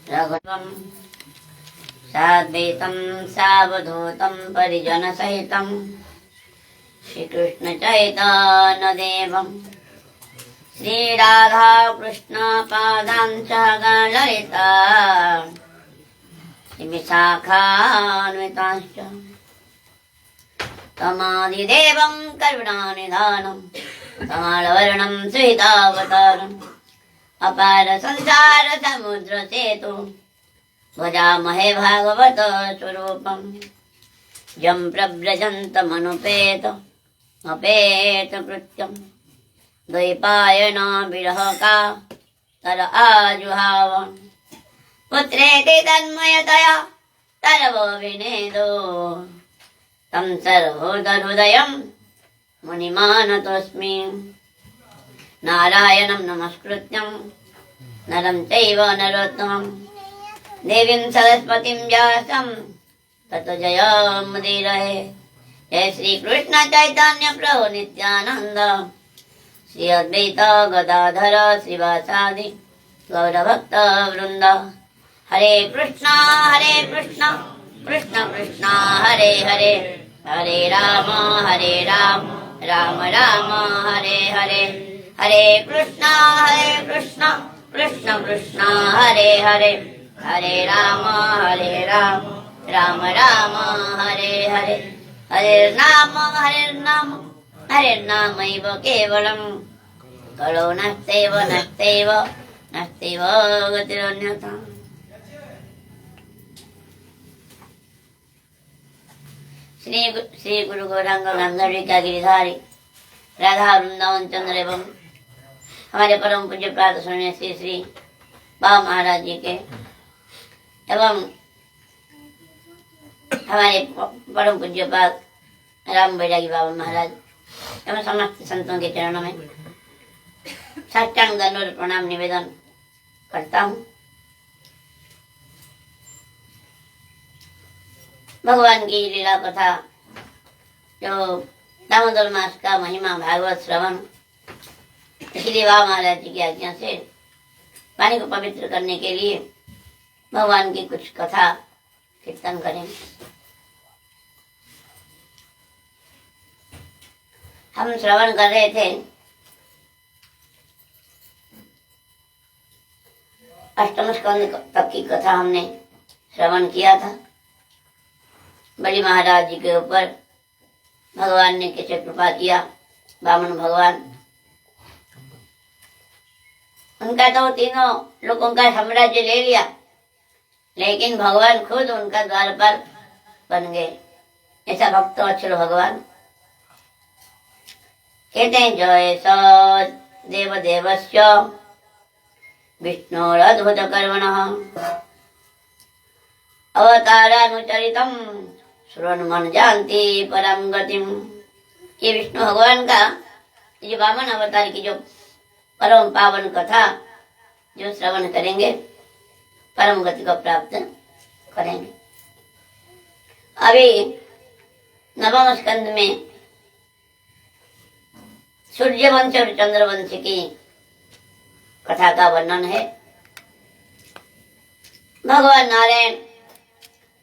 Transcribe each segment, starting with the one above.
रघुत्वं साद्वैतं सावधूतं परिजनसहितं श्रीकृष्णचैतन्यदेवं श्रीराधाकृष्णपादां सहगणललिता श्रीविशाखान्वितांश्च तमादिदेवं करुणानिधानं कमलवर्णं सुहितावतारम् अपार संसार समुद्र सेतु भजामहे भागवत स्वरूपम् यं प्रव्रजन्तमनुपेत अपेत कृत्यं द्वैपायन विरह का तर आजुहाव पुत्रेति तन्मयतया तरवो विनेदो तं सर्वोदहृदयं मुनिमानतोऽस्मि नारायणं नमस्कृत्यं नरं चैव नरोत्तमं देवीं सरस्वतीं व्यासं ततो जयमुदीरये। जय श्री कृष्ण चैतन्य प्रभु नित्यानंद श्री अद्वैत गदाधर श्रीवासादि गौरभक्त वृंद। हरे कृष्ण कृष्ण कृष्ण हरे हरे, हरे राम राम राम हरे हरे। हरे कृष्ण कृष्ण कृष्ण हरे हरे, हरे राम राम राम हरे हरे। हरे नामैव केवलं कलो नस्तैव गतिरन्यथा। श्री गुरु गौरांग गंधर्वी का गिरिधारी राधा वृंदावन चंद्र एवं हमारे परम पूज्य प्रातः सुनिए श्री श्री बाबा महाराज जी के एवं हमारे परम पूज्य पाद राम बैरागी बाबा महाराज एवं समस्त संतों के चरणों में साष्टांग दंडवत प्रणाम निवेदन करता हूँ। भगवान की लीला कथा जो दामोदर मास का महिमा भागवत श्रवण, इसलिए बाबा महाराज जी की आज्ञा से वाणी को पवित्र करने के लिए भगवान की कुछ कथा कीर्तन करेंगे। हम श्रवण कर रहे थे अष्टम स्कंद तक की कथा हमने श्रवण किया था। बड़ी महाराज जी के ऊपर भगवान ने कैसे कृपा किया, वामन भगवान उनका तो तीनों लोगों का साम्राज्य ले लिया, लेकिन भगवान खुद उनका द्वारपाल बन गए। ऐसा भक्त अक्षर भगवान कहते हैं जय स देव देवस्य विष्णुरद्भुत कर्मणः अवतारानुचरितम श्रवण मन जानती परम गतिम। ये विष्णु भगवान का ये वामन अवतार की जो परम पावन कथा जो श्रवण करेंगे परम गति को प्राप्त करेंगे। अभी नवम स्कंद में सूर्यवंश और चंद्रवंश की कथा का वर्णन है। भगवान नारायण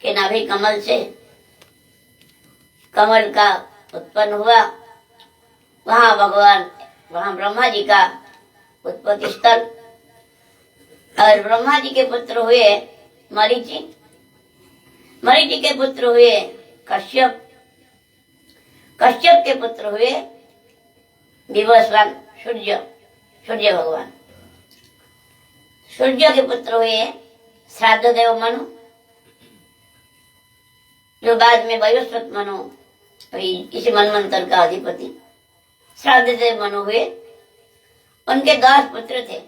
के नाभि कमल से कमल का उत्पन्न हुआ, वहाँ ब्रह्मा जी का उत्पत्ति स्थल, और ब्रह्मा जी के पुत्र हुए मरीचि, मरीचि के पुत्र हुए कश्यप, कश्यप के पुत्र हुए विवस्वान सूर्य भगवान, सूर्य के पुत्र हुए श्राद्ध देव मनु, जो बाद में वयोस्वत मनु इस मनमंत्र का अधिपति श्राद्ध देव मनु हुए। उनके 10 पुत्र थे।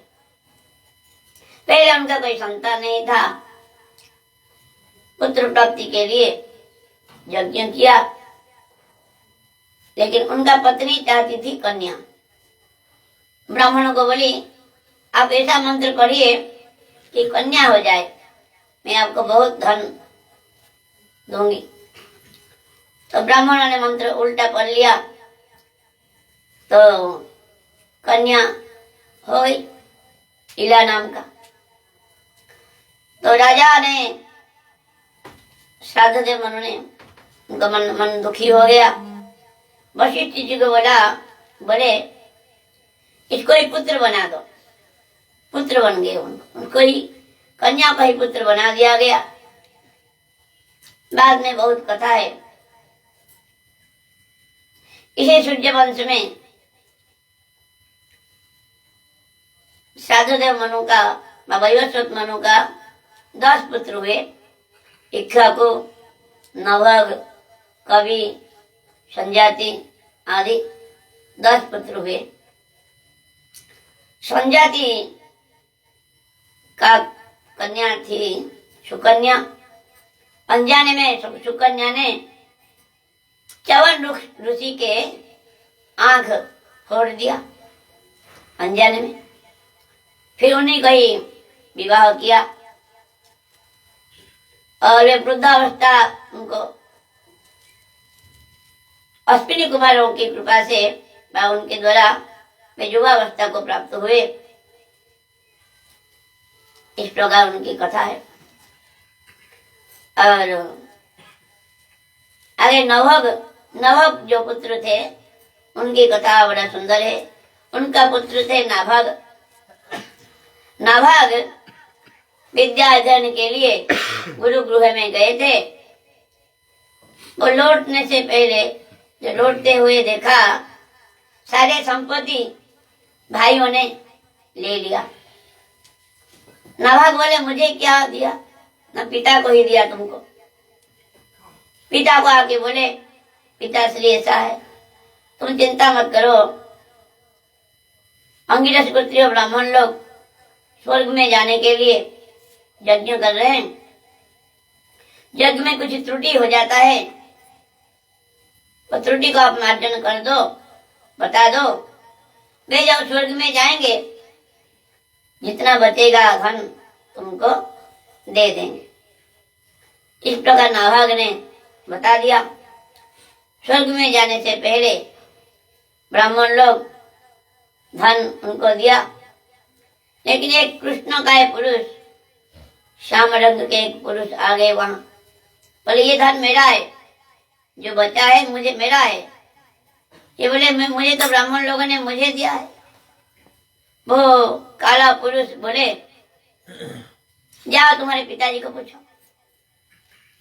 पहले उनका कोई संतान नहीं था, पुत्र प्राप्ति के लिए यज्ञ किया, लेकिन उनका पत्नी चाहती थी कन्या। ब्राह्मणों को बोली आप ऐसा मंत्र पढ़िए कि कन्या हो जाए, मैं आपको बहुत धन दूंगी। तो ब्राह्मणों ने मंत्र उल्टा पढ़ लिया तो कन्या हो गई इला नाम का। तो राजा ने श्राद्धदेव मनु ने उनका मन दुखी हो गया। वशिष्ठ जी को बोले इसको ही पुत्र बना दो। पुत्र बन गए, उनको ही कन्या का ही पुत्र बना दिया गया। बाद में बहुत कथा है। इसी सूर्य वंश में श्राद्धदेव मनु का वैवस्वत मनु का 10 पुत्र हुए। इक्ष्वाकु, नभग, कवि, संजाति आदि 10 पुत्र हुए। संजाति का कन्या थी सुकन्या। अनजाने में सुकन्या ने च्यवन ऋषि के आंख फोड़ दिया अनजाने में। फिर उन्हीं का ही विवाह किया और वे वृद्धावस्था उनको अश्विनी कुमारों की कृपा से व उनके द्वारा वे युवावस्था को प्राप्त हुए। इस प्रकार उनकी कथा है। और आगे नभग जो पुत्र थे उनकी कथा बड़ा सुंदर है। उनका पुत्र थे नाभग। नाभग विद्या अध्ययन के लिए गुरु गृह में गए थे। वो लौटने से पहले जो लौटते हुए देखा सारे संपत्ति भाइयों ने ले लिया। नाभग बोले मुझे क्या दिया, न पिता को ही दिया तुमको। पिता को आके बोले पिताश्री ऐसा है, तुम चिंता मत करो। अंगिरस गोत्रीय ब्राह्मण लोग स्वर्ग में जाने के लिए यज्ञ कर रहे हैं। यज्ञ में कुछ त्रुटि हो जाता है, वो त्रुटि को आप मार्जन कर दो, बता दो। वे जब स्वर्ग में जाएंगे जितना बचेगा धन तुमको दे देंगे। इस प्रकार नाभग ने बता दिया। स्वर्ग में जाने से पहले ब्राह्मण लोग धन उनको दिया। लेकिन एक कृष्णकाय पुरुष, श्याम रंग के एक पुरुष आ गए वहां। बोले ये धन मेरा है, जो बचा है मुझे मेरा है। ये बोले मुझे तो ब्राह्मण लोगों ने मुझे दिया है। वो काला पुरुष बोले जाओ तुम्हारे पिताजी को पूछो।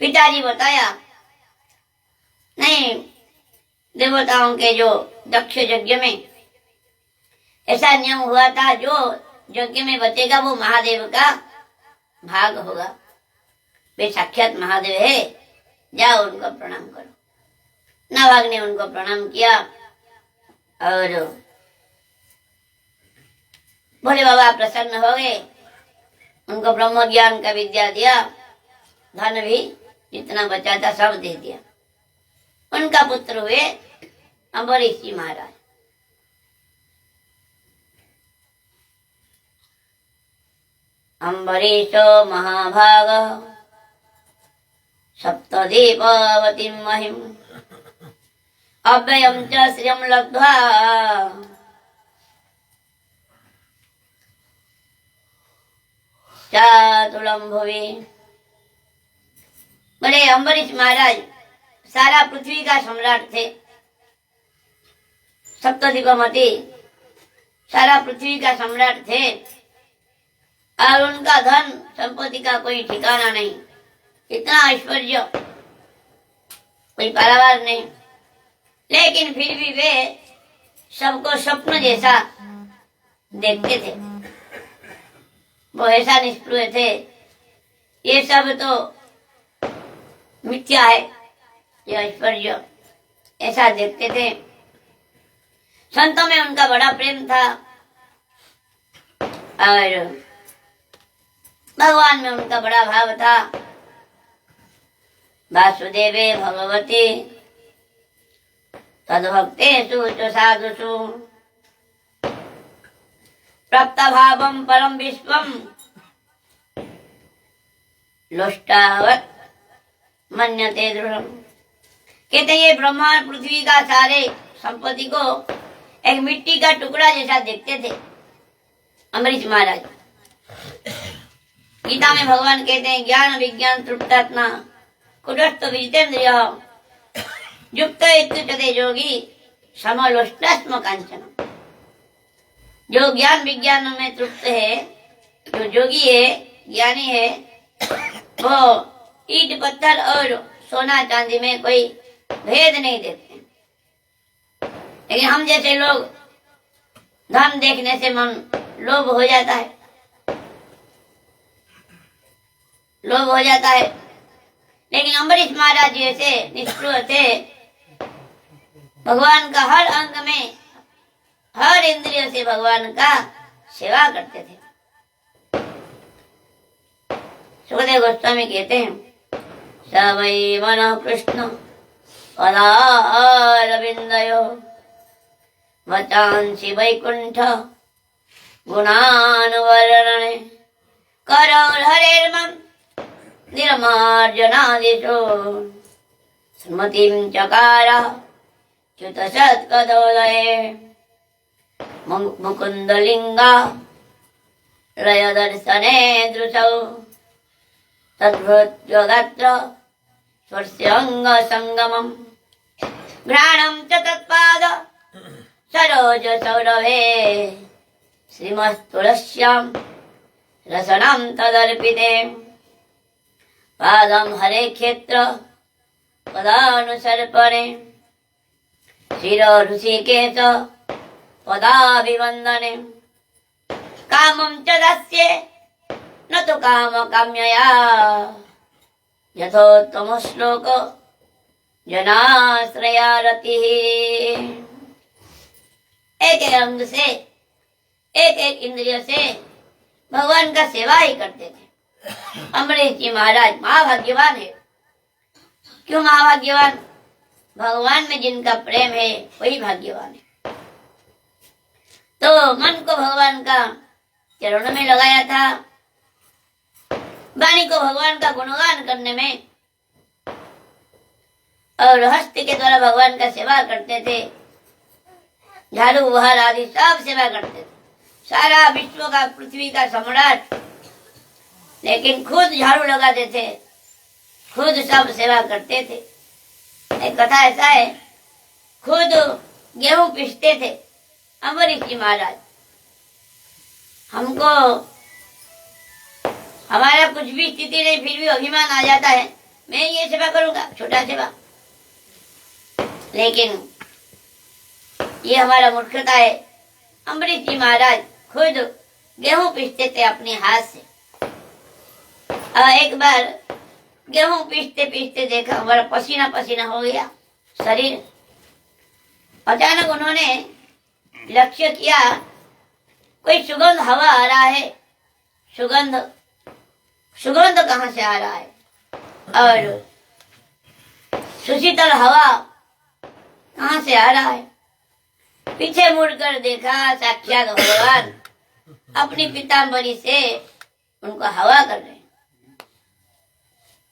पिताजी बताया नहीं, देवताओं के जो दक्ष यज्ञ में ऐसा नियम हुआ था, जो यज्ञ में बचेगा वो महादेव का भाग होगा। वे साक्षात महादेव है, जाओ उनको प्रणाम करो। नाभग ने उनको प्रणाम किया और भोले बाबा प्रसन्न हो गए। उनको ब्रह्म ज्ञान का विद्या दिया, धन भी जितना बचा था सब दे दिया। उनका पुत्र हुए अम्बरीश जी महाराज। अम्बरीशो महाभाग सप्तदीपावतीं महिम् अव्ययं च श्रियं लब्ध्वा चातुलं भुवि। बोले अम्बरीश महाराज सारा पृथ्वी का सम्राट थे। सप्तदीपमती सारा पृथ्वी का सम्राट थे और उनका धन संपत्ति का कोई ठिकाना नहीं। इतना ऐश्वर्य, कोई पारावार नहीं। लेकिन फिर भी वे सबको स्वप्न जैसा देखते थे। वो ऐसा निष्प्रिय थे, ये सब तो मिथ्या है, ये ऐश्वर्य ऐसा देखते थे। संतों में उनका बड़ा प्रेम था और भगवान में उनका बड़ा भाव था। वासुदेवे भगवती तद्भक्तेषु च साधुषु प्राप्त भावम परम विश्वम लोष्टावत मन्यते दृढ़। कहते ये ब्रह्मांड पृथ्वी का सारे संपत्ति को एक मिट्टी का टुकड़ा जैसा देखते थे अम्बरीश महाराज। गीता में भगवान कहते हैं ज्ञान विज्ञान तृप्तात्मा कुटस्थ विजितेन्द्रिय युक्त इत्युच्यते योगी समलोष्टास्म कांचन। जो ज्ञान विज्ञान में तृप्त है, जो योगी है, ज्ञानी है, वो ईट पत्थर और सोना चांदी में कोई भेद नहीं देखते। लेकिन हम जैसे लोग धन देखने से मन लोभ हो जाता है, लोभ हो जाता है। लेकिन अम्बरीश महाराज जैसे निष्ठुर थे, भगवान का हर अंग में हर इंद्रिय से भगवान का सेवा करते थे। सुखदेव गोस्वामी कहते हैं स वै मनः कृष्ण पदारविन्दयो वचांसि वैकुंठ गुणानुवर्णने करोर्हरेर्मम निर्मार्जनादिषु स्मृतिं चकार च्युत सत्कदोदये मुकुन्दलिङ्गा लयदर्शने दृशौ तद्भृत्योगत्र स्वर्स्यङ्गसङ्गमम् घ्राणं च तत्पाद सरोज सौरभे श्रीमस्तुलस्यां रसनं तदर्पिते पादं हरे क्षेत्र पदानुसर्पणे शिरो ऋषिकेश पदाभिवन्दने कामं च दास्ये न तु काम काम्यया यथोत्तम श्लोक जनाश्रया रतिः। एक एक अंग से एक एक इंद्रिय से भगवान का सेवा ही करते थे। अम्बरीश जी महाराज महाभाग्यवान है। क्यों महाभाग्यवान? भगवान में जिनका प्रेम है वही भाग्यवान है। तो मन को भगवान का चरणों में लगाया था, वाणी को भगवान का गुणगान करने में, और हस्त के द्वारा भगवान का सेवा करते थे। झाड़ू बहार आदि सब सेवा करते थे। सारा विश्व का पृथ्वी का सम्राट, लेकिन खुद झाड़ू लगाते थे, खुद सब सेवा करते थे। एक कथा ऐसा है, खुद गेहूं पीसते थे अम्बरीश जी महाराज। हमको हमारा कुछ भी स्थिति नहीं, फिर भी अभिमान आ जाता है, मैं ये सेवा करूंगा, छोटा सेवा। लेकिन ये हमारा मूर्खता है। अम्बरीश जी महाराज खुद गेहूं पीसते थे अपने हाथ से। एक बार गेहूं पीसते पीसते देखा बड़ा पसीना पसीना हो गया शरीर। अचानक उन्होंने लक्ष्य किया, कोई सुगंध हवा आ रहा है। सुगंध सुगंध कहाँ से आ रहा है? और सुशीतल हवा कहाँ से आ रहा है? पीछे मुड़कर देखा, साक्षात भगवान अपनी पीताम्बरी से उनको हवा कर रहे।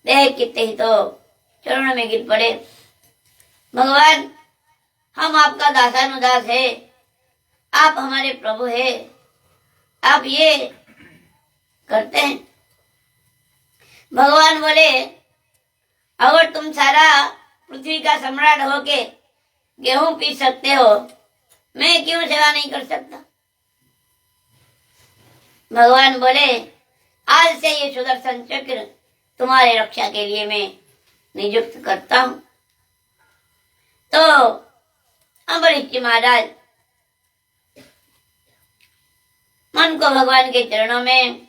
देख कितने ही तो चरणों में गिर पड़े। भगवान, हम आपका दासानुदास है, आप हमारे प्रभु है, आप ये करते हैं। भगवान बोले, अगर तुम सारा पृथ्वी का सम्राट होके गेहूं पीस सकते हो, मैं क्यों सेवा नहीं कर सकता? भगवान बोले, आज से ये सुदर्शन चक्र तुम्हारे रक्षा के लिए मैं नियुक्त करता हूं। तो अम्बरीश जी महाराज मन को भगवान के चरणों में,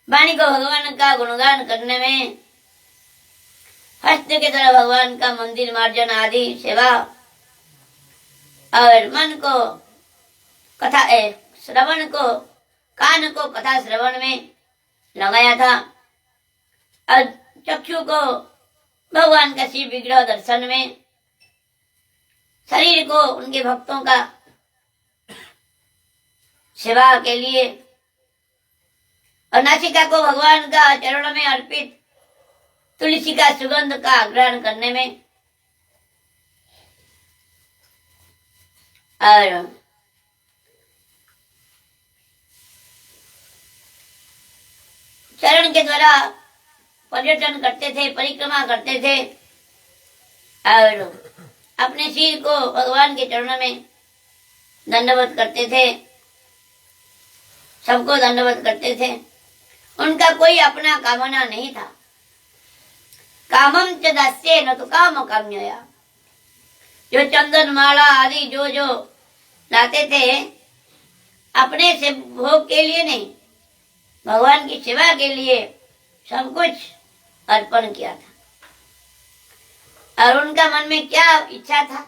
वाणी को भगवान का गुणगान करने में, हस्त के द्वारा भगवान का मंदिर मार्जन आदि सेवा, और मन को कथा श्रवण को, कान को कथा श्रवण में लगाया था, और चक्षु को भगवान का शिव विग्रह दर्शन में, शरीर को उनके भक्तों का सेवा के लिए, और नासिका को भगवान का चरणों में अर्पित तुलसी का सुगंध का ग्रहण करने में, और चरण के द्वारा पर्यटन करते थे, परिक्रमा करते थे और अपने सिर को भगवान के चरणों में दंडवत करते थे, सबको दंडवत करते थे। उनका कोई अपना कामना नहीं था। कामम च दास्य न तो काम काम्यया। जो चंदन माला आदि जो जो लाते थे अपने से भोग के लिए नहीं, भगवान की सेवा के लिए सब कुछ अर्पण किया था। और उनका मन में क्या इच्छा था?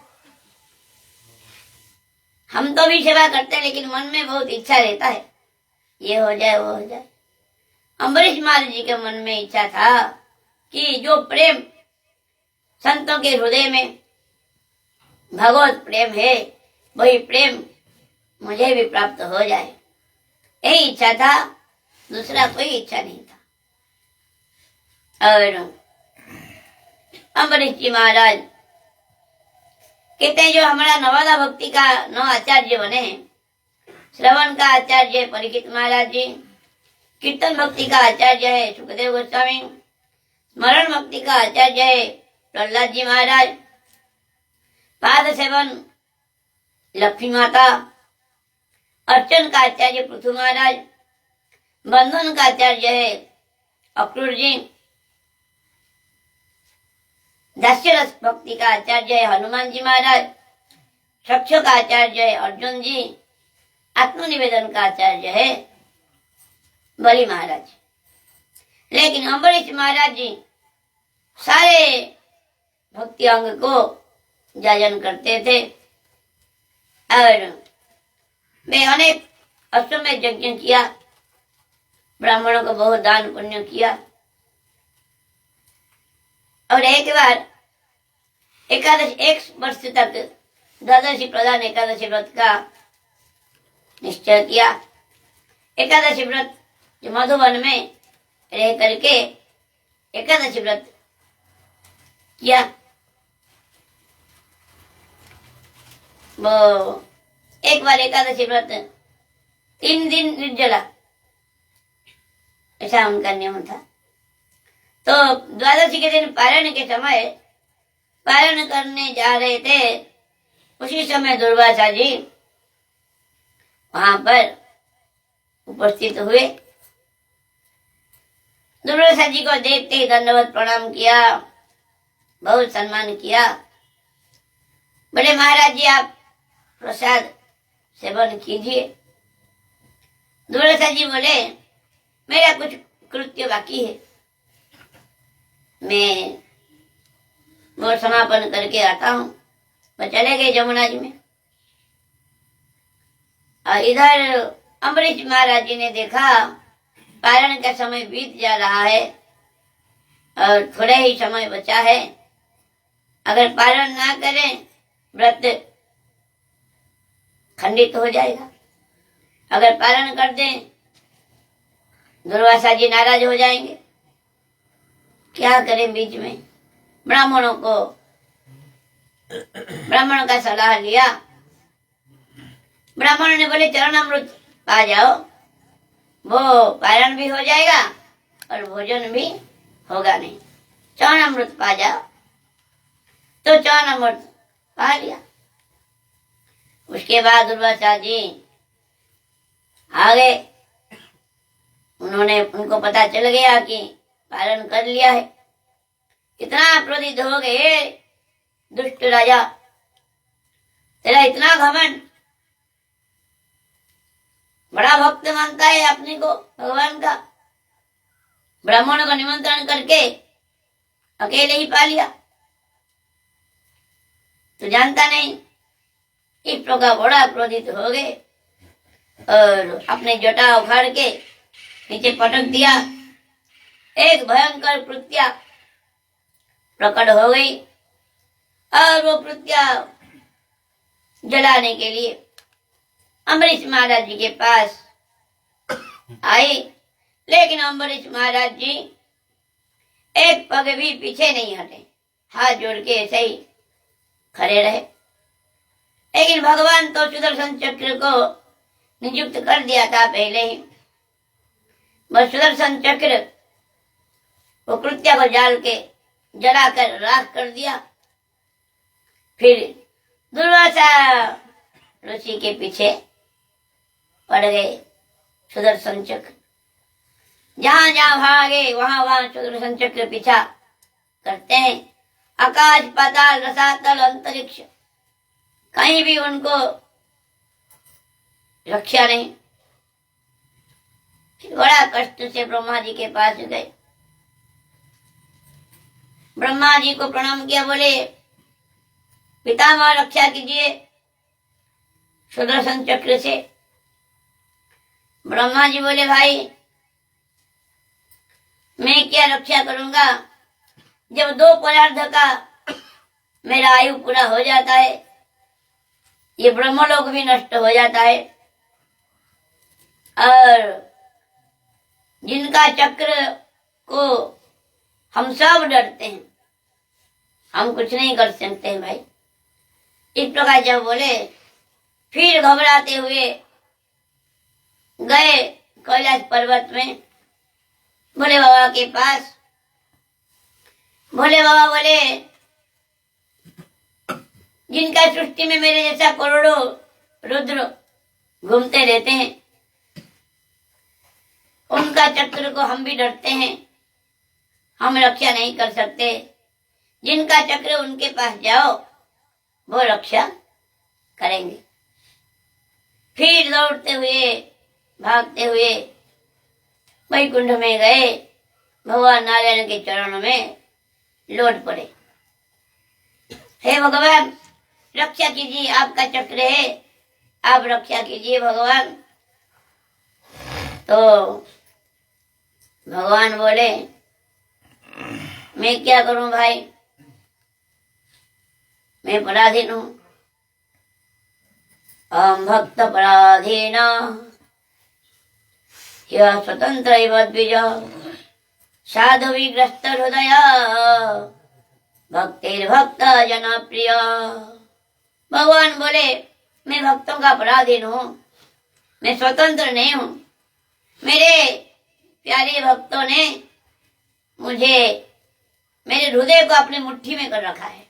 हम तो भी सेवा करते हैं लेकिन मन में बहुत इच्छा रहता है, ये हो जाए वो हो जाए। अम्बरीश महाराज जी के मन में इच्छा था कि जो प्रेम संतों के हृदय में भगवत प्रेम है वही प्रेम मुझे भी प्राप्त हो जाए, यही इच्छा था, दूसरा कोई इच्छा नहीं था। और अम्बरीश जी महाराज कहते हैं जो हमारा नवादा भक्ति का 9 आचार्य बने हैं, श्रवण का आचार्य परीक्षित महाराज जी, कीर्तन भक्ति का आचार्य है सुखदेव गोस्वामी, स्मरण भक्ति का आचार्य है प्रहलाद जी महाराज, पाद सेवन लक्ष्मी माता, अर्चन का आचार्य पृथु महाराज, बंधन का आचार्य है अक्रूर जी, दास्य रस भक्ति का आचार्य है हनुमान जी महाराज, सक्ष का आचार्य है अर्जुन जी, आत्मनिवेदन का आचार्य है बलि महाराज। लेकिन अम्बरीश महाराज जी सारे भक्ति अंग को जाजन करते थे और वे अनेक अश्वमेध यज्ञ किया, ब्राह्मणों को बहुत दान पुण्य किया। और एक बार एकादश 1 वर्ष तक द्वादशी प्रधान एकादशी व्रत का निश्चय किया। एकादशी व्रत जो मधुवन में रह करके एकादशी व्रत किया, वो एक बार एकादशी व्रत 3 दिन निर्जला, ऐसा उनका नियम था। तो द्वादशी के दिन पारण के समय पारण करने जा रहे थे, उसी समय दुर्वासा जी वहां पर उपस्थित हुए। दुर्वासा जी को देखते ही दंडवत प्रणाम किया, बहुत सम्मान किया। बोले महाराज जी आप प्रसाद सेवन कीजिए। दुर्वासा जी बोले मेरा कुछ कृत्य बाकी है, मैं वो समापन करके आता हूँ। वो चले गए जमुना जी में। और इधर अम्बरीश महाराज जी ने देखा पारण का समय बीत जा रहा है और थोड़ा ही समय बचा है, अगर पारण ना करें व्रत खंडित हो जाएगा, अगर पारण कर दें दुर्वासा जी नाराज हो जाएंगे, क्या करें। बीच में ब्राह्मणों को ब्राह्मण का सलाह लिया। ब्राह्मण ने बोले चरणामृत पा जाओ, वो पारण भी हो जाएगा और भोजन भी होगा नहीं, चरणामृत पा जाओ। तो चरणामृत पा लिया। उसके बाद दुर्वासा जी आ गए, उनको पता चल गया कि पालन कर लिया है। इतना क्रोधित हो गए, दुष्ट राजा तेरा इतना घमंड, बड़ा भक्त मानता है अपने को भगवान का, ब्राह्मणों का निमंत्रण करके अकेले ही पा लिया, तो जानता नहीं। इस प्रकार बड़ा क्रोधित हो गए और अपने जटा उखाड़ के नीचे पटक दिया। एक भयंकर कृत्या प्रकट हो गई और वो कृत्या जलाने के लिए अम्बरीश महाराज जी के पास आई। लेकिन अम्बरीश महाराज जी एक पग भी पीछे नहीं हटे, हाथ जोड़ के ऐसे ही खड़े रहे। लेकिन भगवान तो सुदर्शन चक्र को नियुक्त कर दिया था पहले ही। वह सुदर्शन चक्र वो कृत्या को जाल के जलाकर राख कर दिया। फिर दुर्वासा ऋषि के पीछे पड़ गए सुदर्शन चक्र। जहां जहां भागे वहां वहां सुदर्शन चक्र पीछा करते हैं। आकाश पाताल रसातल अंतरिक्ष कहीं भी उनको रक्षा नहीं। फिर बड़ा कष्ट से ब्रह्मा जी के पास गए। ब्रह्मा जी को प्रणाम किया, बोले पितामह रक्षा कीजिए सुदर्शन चक्र से। ब्रह्मा जी बोले भाई मैं क्या रक्षा करूंगा, जब 2 परार्ध का मेरा आयु पूरा हो जाता है ये ब्रह्मलोक भी नष्ट हो जाता है, और जिनका चक्र को हम सब डरते हैं, हम कुछ नहीं कर सकते हैं भाई। इस प्रकार जब बोले फिर घबराते हुए गए कैलाश पर्वत में भोले बाबा के पास। भोले बाबा बोले जिनका सृष्टि में मेरे जैसा करोड़ों रुद्र घूमते रहते हैं उनका चक्र को हम भी डरते हैं, हम रक्षा नहीं कर सकते। जिनका चक्र उनके पास जाओ वो रक्षा करेंगे। फिर दौड़ते हुए भागते हुए वैकुंठ में गए, भगवान नारायण के चरणों में लौट पड़े। हे भगवान रक्षा कीजिए, आपका चक्र है, आप रक्षा कीजिए भगवान। तो भगवान बोले मैं क्या करूं भाई, मैं पराधीन हूं। अहम भक्त पराधीन यह स्वतंत्र द्विज साधु विग्रस्त हृदय भक्तिर्भक्त जनप्रिय। भगवान बोले मैं भक्तों का पराधीन हूं, मैं स्वतंत्र नहीं हूं। मेरे प्यारे भक्तों ने मुझे मेरे हृदय को अपनी मुट्ठी में कर रखा है,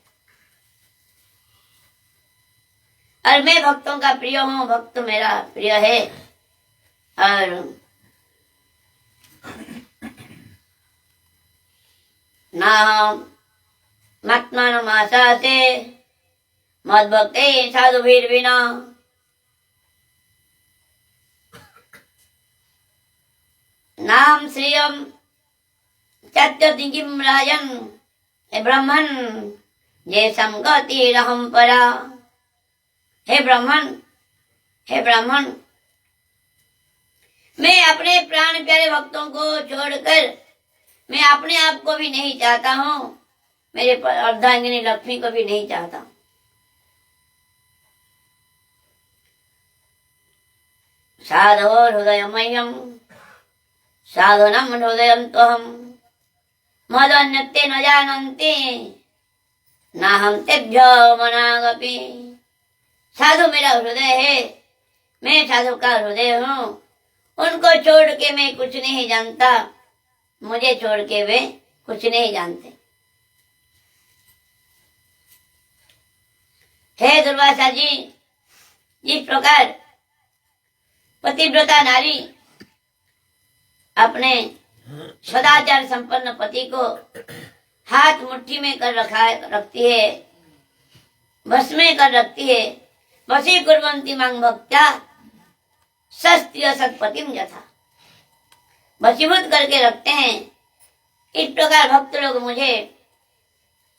और मैं भक्तों का प्रिय हूं, भक्त मेरा प्रिय है। और ना मत्मान मासा से मद भक्ति साधु भीर बिना। नाम श्रियम चत्तिम राजन हे ब्राह्मण जे संगति रहम परा। हे ब्राह्मण, हे ब्राह्मण, मैं अपने प्राण प्यारे भक्तों को छोड़कर मैं अपने आप को भी नहीं चाहता हूं, मेरे अर्धांगिनी लक्ष्मी को भी नहीं चाहता। साधो हृदयमह्यम साधनम हृदयं त्वहम मदन्यते न जानन्ति नाहं तेभ्यो मनागपि। साधु मेरा हृदय है, मैं साधु का हृदय हूँ, उनको छोड़ के मैं कुछ नहीं जानता, मुझे छोड़ के वे कुछ नहीं जानते। हे दुर्वासा जी, जिस प्रकार पतिव्रता नारी अपने सदाचार संपन्न पति को हाथ मुट्ठी में कर रखती है, बस में कर रखती है, वशी कुर्वन्ति मां भक्त्या सस्त्य सत्पतिम यथा, वशीभूत करके रखते हैं। इस प्रकार भक्त लोग मुझे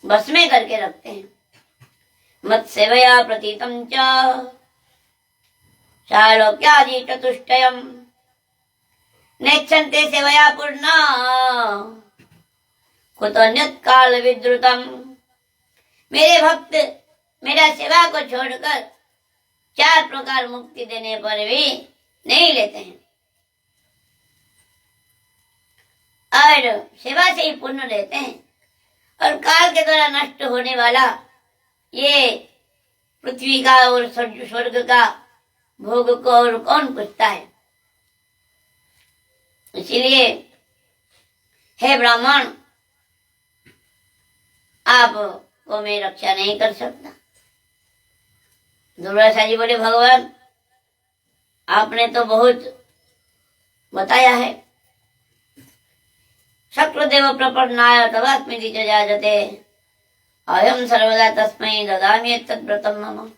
बस में करके रखते हैं। मत सेवया प्रतीतम च शालोक्यादि चतुष्टयम् नेच्छन्ते सेवया पूर्णा कुतोन्यत काल विद्रुतम। मेरे भक्त मेरा सेवा को छोड़कर 4 प्रकार मुक्ति देने पर भी नहीं लेते हैं, और सेवा से ही पुण्य लेते हैं। और काल के द्वारा नष्ट होने वाला ये पृथ्वी का और स्वर्ग का भोग को और कौन पूछता है। इसीलिए हे ब्राह्मण, आपको मैं रक्षा नहीं कर सकता। दुर्वासा जी बोले, भगवान आपने तो बहुत बताया है। शक्रदेव प्रपन्नाय तवास्मिति च जायते, अयम सर्वदा तस्मै ददामि तद्व्रतं मम।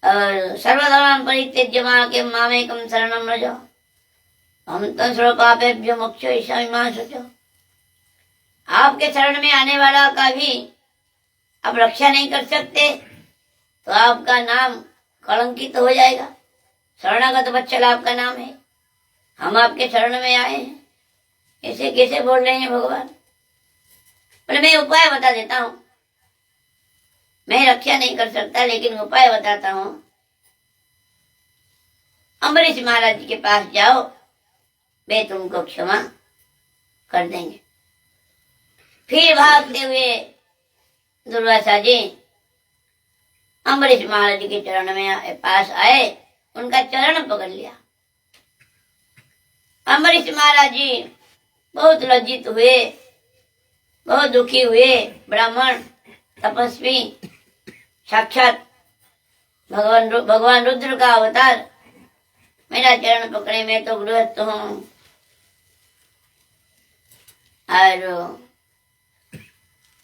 सर्वधर्मान् परित्यज्य मामेकं शरणं व्रज, अहं सर्वपापेभ्यो मोक्षयिष्यामि मा शुचः। आपके शरण में आने वाला का भी आप रक्षा नहीं कर सकते तो आपका नाम कलंकित हो जाएगा। शरणागत वत्सल आपका नाम है, हम आपके शरण में आए हैं, ऐसे कैसे बोल रहे हैं भगवान? बोले मैं उपाय बता देता हूं, मैं रक्षा नहीं कर सकता लेकिन उपाय बताता हूं। अम्बरीश महाराज जी के पास जाओ, वे तुमको क्षमा कर देंगे। फिर भागते हुए दुर्वासा जी अम्बरीश महाराज जी के चरण में पास आए, उनका चरण पकड़ लिया। अम्बरीश महाराज जी बहुत लज्जित हुए, बहुत दुखी हुए। ब्राह्मण तपस्वी साक्षात भगवान रुद्र का अवतार मेरा चरण पकड़े, मैं तो गृहस्थ हूं। और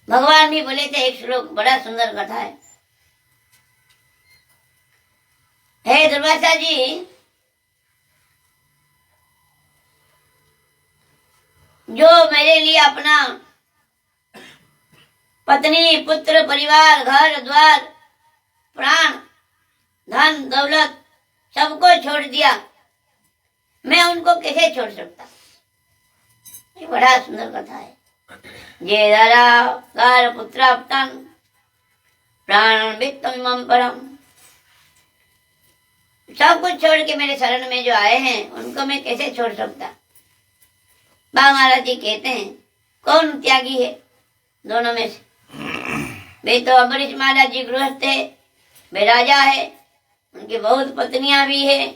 भगवान भी बोले थे, एक श्लोक बड़ा सुंदर कथा है। हे दुर्वासा जी, जो मेरे लिए अपना पत्नी पुत्र परिवार घर द्वार प्राण धन दौलत सबको छोड़ दिया, मैं उनको कैसे छोड़ सकता? ये बड़ा सुंदर कथा है। जे दारा गार पुत्राप्तन प्राण वित्तम परम, सब कुछ छोड़ के मेरे शरण में जो आए हैं उनको मैं कैसे छोड़ सकता? बाबा महाराज जी कहते हैं, कौन त्यागी है दोनों में से? वे तो अम्बरीश महाराज जी गृहस्थ है, वे राजा है, उनकी बहुत पत्नियां भी है,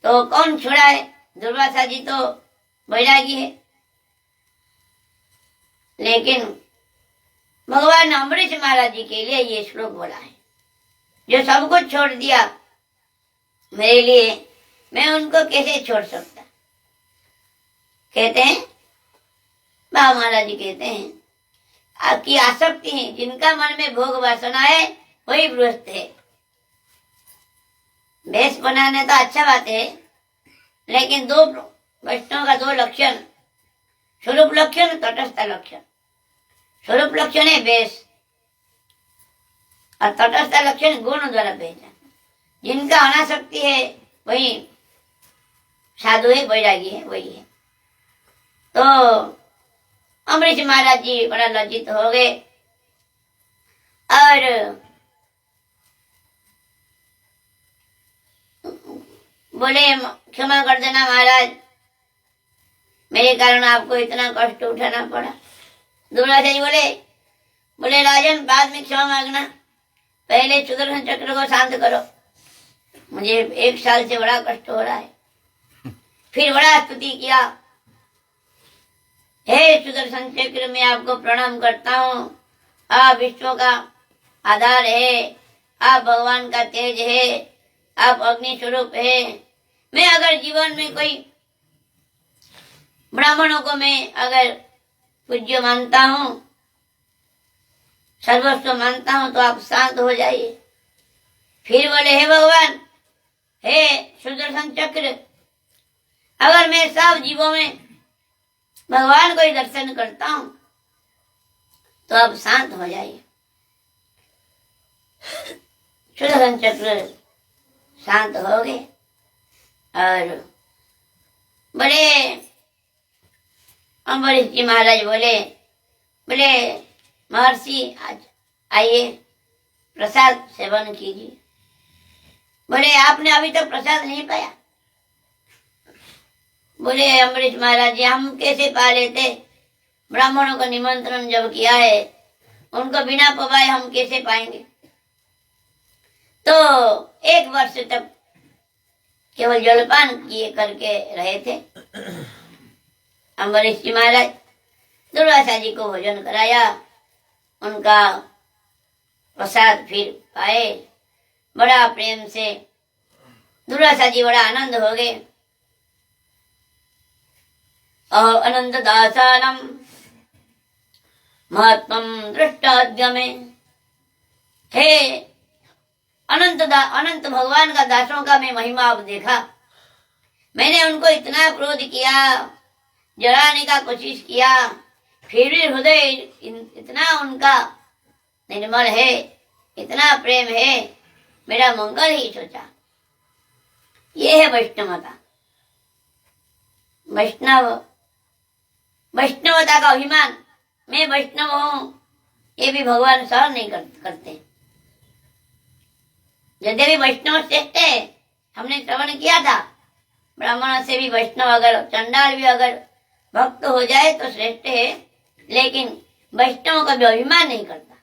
तो कौन छोड़ा है? दुर्वासा जी तो बैरागी है। लेकिन भगवान अम्बरीश महाराज जी के लिए ये श्लोक बोला है, जो सब कुछ छोड़ दिया मेरे लिए, मैं उनको कैसे छोड़ सकता? कहते हैं बाबा महाराज जी कहते हैं, आपकी आसक्ति है, जिनका मन में भोग वासना है वही गृहस्थ है। भेष बनाने तो अच्छा बात है, लेकिन दो वैष्णव का दो लक्षण, स्वरूप लक्षण तटस्थ लक्षण। स्वरूप लक्षण है भेष और तटस्थ लक्षण गुण द्वारा पहचान। जिनका अनासक्ति है वही साधु है, बैरागी है, वही है। तो अम्बरीश महाराज जी बड़ा लज्जित हो गए और बोले, क्षमा कर देना महाराज, मेरे कारण आपको इतना कष्ट उठाना पड़ा। दुर्वासा जी बोले राजन, बाद में क्षमा मांगना, पहले सुदर्शन चक्र को शांत करो, मुझे 1 साल से बड़ा कष्ट हो रहा है। फिर बड़ा स्तुति किया, हे सुदर्शन चक्र, मैं आपको प्रणाम करता हूँ, आप विश्व का आधार है, आप भगवान का तेज है, आप अग्नि स्वरूप है। मैं अगर जीवन में कोई ब्राह्मणों को मैं अगर पूज्य मानता हूँ, सर्वस्व मानता हूँ, तो आप शांत हो जाइए। फिर बोले, हे भगवान, हे सुदर्शन चक्र, अगर मैं सब जीवों में भगवान को ही दर्शन करता हूं तो आप शांत हो जाइए। सुदर्शन चक्र शांत हो गए और बड़े अम्बरीश जी महाराज बोले महर्षि, आज आइए प्रसाद सेवन कीजिए। बोले, आपने अभी तक प्रसाद नहीं पाया? बोले, अम्बरीश महाराज जी, हम कैसे पा लेते? ब्राह्मणों को निमंत्रण जब किया है, उनको बिना पवाए हम कैसे पाएंगे? तो 1 वर्ष तक केवल जलपान किए करके रहे थे। अम्बरीश जी महाराज दुर्वासा जी को भोजन कराया, उनका प्रसाद फिर पाए, बड़ा प्रेम से दुर्वासा जी बड़ा आनंद हो गए। अनंत दासानम महात्मम दृष्टाद्य में, हे अनंत भगवान का दासों का मैं महिमा अब देखा। मैंने उनको इतना क्रोध किया, जलाने का कोशिश किया, फिर भी हृदय इतना उनका निर्मल है, इतना प्रेम है, मेरा मंगल ही सोचा। ये है वैष्णवता। वैष्णवता का अभिमान, मैं वैष्णव हूं, ये भी भगवान सहन नहीं करते। यद्यपि वैष्णव श्रेष्ठ है, हमने श्रवण किया था, ब्राह्मणों से भी वैष्णव अगर, चंडाल भी अगर भक्त हो जाए तो श्रेष्ठ है, लेकिन वैष्णव का भी अभिमान नहीं करता।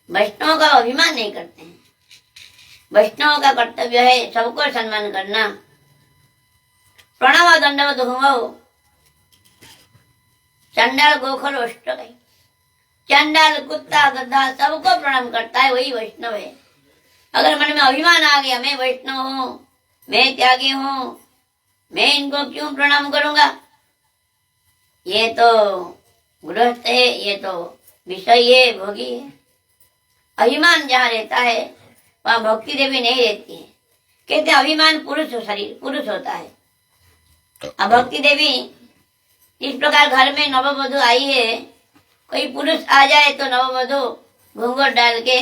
वैष्णव का अभिमान नहीं करते हैं। वैष्णव का कर्तव्य है सबको सम्मान करना। प्रणव दंडवत घुमाओ, चंडाल गोखर अष्ट गई, चंडाल कुत्ता गधा सबको प्रणाम करता है, वही वैष्णव है। अगर मन में अभिमान आ गया, मैं वैष्णव हूँ, मैं त्यागी हूँ, मैं इनको क्यों प्रणाम करूंगा, ये तो गृहस्थ है, ये तो विषय है, भोगी है। अभिमान जहाँ रहता है वहाँ भक्ति देवी नहीं रहती है। कहते हैं अभिमान पुरुष शरीर पुरुष होता है। अब भक्ति देवी इस प्रकार घर में नववधु आई है, कोई पुरुष आ जाए तो नववधु घूंघट डाल के,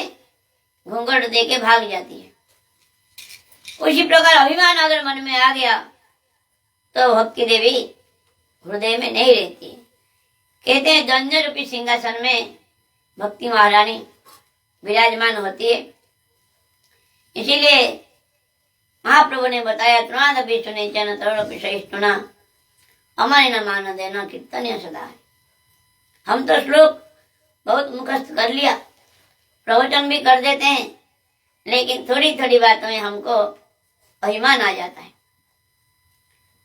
घूंघट दे के भाग जाती है। उसी प्रकार अभिमान अगर मन में आ गया तो भक्ति देवी हृदय में नहीं रहती। कहते हैं जंजर रूपी सिंहासन में भक्ति महारानी विराजमान होती है। इसीलिए महाप्रभु ने बताया, तृणादपि सुनेचन तरुणपि सहिष्णुना अमरे न मान देना कीर्तन्य सदा है। हम तो श्लोक बहुत मुखस्त कर लिया, प्रवचन भी कर देते हैं, लेकिन थोड़ी थोड़ी बातों में हमको अभिमान आ जाता है।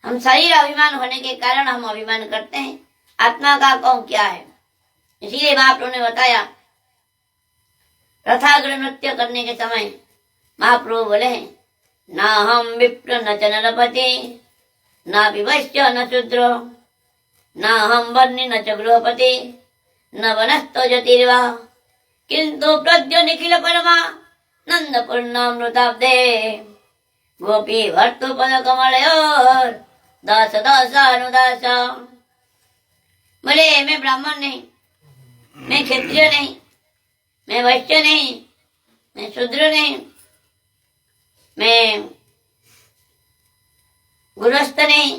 हम शरीर अभिमान होने के कारण हम अभिमान करते हैं, आत्मा का कौन क्या है। इसीलिए महाप्रभु ने बताया, रथाग्र नृत्य करने के समय महाप्रभु बोले हैं, ना हम विप्र न च नरपति, ना विवश्य न शूद्रो, न हम वर्णि न च गृहपति, न वनस्तो ज्योतिर्वा, किंतु प्रद्यो निखिल परमा नंद पूर्णामृताब्दे, गोपी भर्तु पद कमलयोर दास दासानुदास। बोले मैं ब्राह्मण नहीं, मैं क्षत्रिय नहीं, मैं वैश्य नहीं, मैं शूद्र नहीं, मैं गृहस्थ नहीं,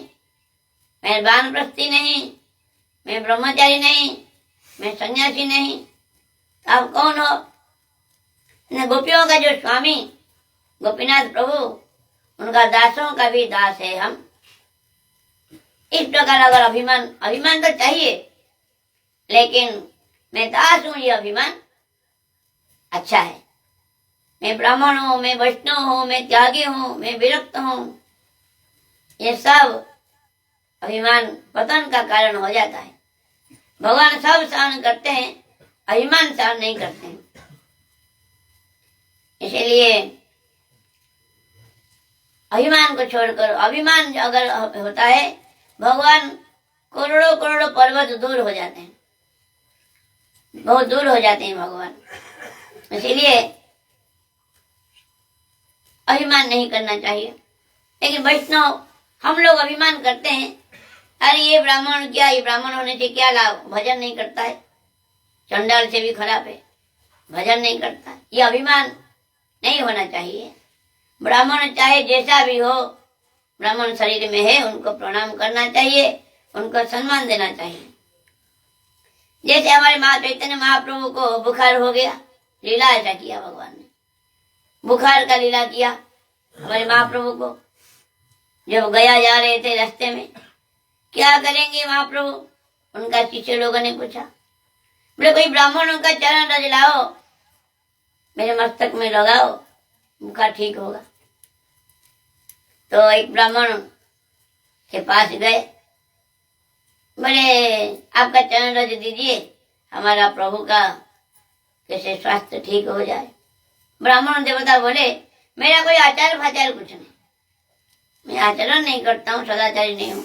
मैं वानप्रस्थी नहीं, मैं ब्रह्मचारी नहीं, मैं सन्यासी नहीं, आप कौन हो? गोपियों का जो स्वामी गोपीनाथ प्रभु, उनका दासों का भी दास है हम। इस प्रकार अगर अभिमान तो चाहिए, लेकिन मैं दास हूं, ये अभिमान अच्छा है। मैं ब्राह्मण हूं, मैं वैष्णव हूं, मैं त्यागी हूं, मैं विरक्त हूं, ये सब अभिमान पतन का कारण हो जाता है। भगवान सब सहन करते हैं, अभिमान सहन नहीं करते हैं। इसलिए अभिमान को छोड़कर, अभिमान अगर होता है, भगवान करोड़ों करोड़ों पर्वत दूर हो जाते हैं, बहुत दूर हो जाते हैं भगवान। इसीलिए अभिमान नहीं करना चाहिए। लेकिन वैष्णव हम लोग अभिमान करते हैं, अरे ये ब्राह्मण क्या, ये ब्राह्मण होने से क्या लाभ, भजन नहीं करता है, चंडाल से भी खराब है, भजन नहीं करता है। ये अभिमान नहीं होना चाहिए। ब्राह्मण चाहे जैसा भी हो, ब्राह्मण शरीर में है, उनको प्रणाम करना चाहिए, उनको सम्मान देना चाहिए। जैसे हमारे चैतन्य महाप्रभु को बुखार हो गया, लीला ऐसा किया भगवान ने, बुखार का लीला किया हमारे महाप्रभु को। जब गया जा रहे थे रास्ते में, क्या करेंगे महाप्रभु, उनका शिष्य लोगों ने पूछा, बोले कोई ब्राह्मणों का चरण रज लाओ, मेरे मस्तक में लगाओ, बुखार ठीक होगा। तो एक ब्राह्मण के पास गए, बोले आपका चरण रज दीजिए, हमारा प्रभु का कैसे स्वास्थ्य ठीक हो जाए। ब्राह्मण देवता बोले मेरा कोई आचार फाचार कुछ नहीं, मैं आचरण नहीं करता हूँ, सदाचारी नहीं हूँ।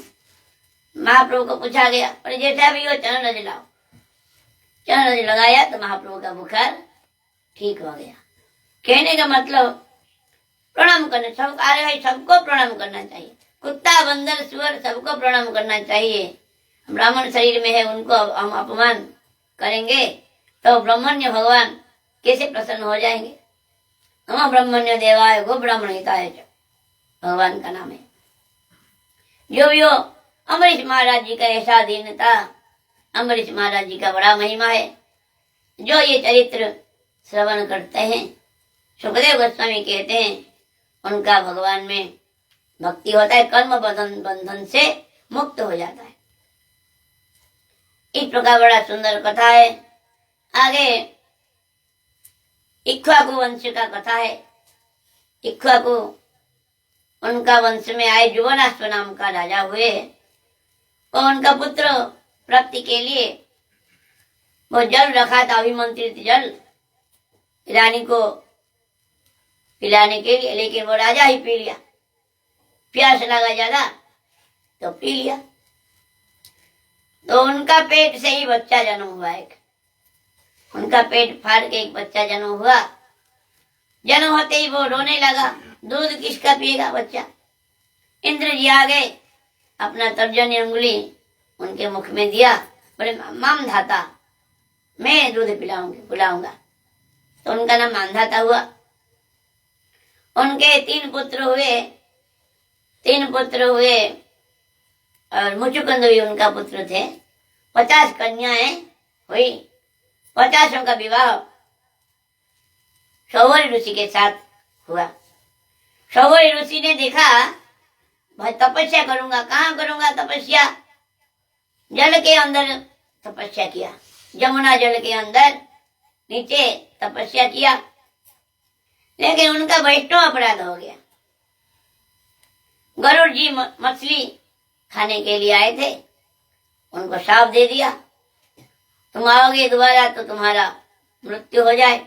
महाप्रभु को पूछा गया, बोले जैसा भी हो चरण रज लाओ। चरण रज लगाया तो महाप्रभु का बुखार ठीक हो गया। कहने का मतलब प्रणाम करना, सब आ रहे भाई सबको प्रणाम करना चाहिए, कुत्ता बंदर सुअर सबको प्रणाम करना चाहिए। ब्राह्मण शरीर में है उनको हम अपमान करेंगे तो ब्रह्मण्य भगवान कैसे प्रसन्न हो जाएंगे। नमो ब्रह्मण्य देवाय गो ब्राह्मण हिताय च, भगवान का नाम है। जो भी हो, अम्बरीश महाराज जी का ऐसा दीन था, अम्बरीश महाराज जी का बड़ा महिमा है। जो ये चरित्र श्रवण करते हैं, सुखदेव गोस्वामी कहते हैं उनका भगवान में भक्ति होता है, कर्म बंधन से मुक्त हो जाता है। इस प्रकार बड़ा सुंदर कथा है। आगे इक्ष्वाकु वंश का कथा है। इक्ष्वाकु उनका वंश में आए जुवनाश्व नाम का राजा हुए और उनका पुत्र प्राप्ति के लिए वो जल रखा था, अभिमंत्रित जल रानी को पिलाने के लिए, लेकिन वो राजा ही पी लिया। प्यास लगा ज्यादा तो पी लिया, तो उनका पेट से ही बच्चा जन्म हुआ। एक उनका पेट फाड़ के एक बच्चा जन्म हुआ। जन्म होते ही वो रोने लगा, दूध किसका पिएगा बच्चा। इंद्र जी आ गए, अपना तर्जनी उंगली उनके मुख में दिया, बोले माम धाता, मैं दूध पिलाऊंगा। तो उनका नाम मानधाता हुआ। उनके तीन पुत्र हुए और मुचुकुंद भी उनका पुत्र थे। 50 कन्याएं हुई। 50 का विवाह शौवरी ऋषि के साथ हुआ। शौवरी ऋषि ने देखा भाई तपस्या करूंगा, कहाँ करूंगा तपस्या। जल के अंदर तपस्या किया, यमुना जल के अंदर नीचे तपस्या किया, लेकिन उनका वैष्णव अपराध हो गया। गरुड़ जी मछली खाने के लिए आए थे, उनको श्राप दे दिया, तुम आओगे दोबारा तो तुम्हारा मृत्यु हो जाए।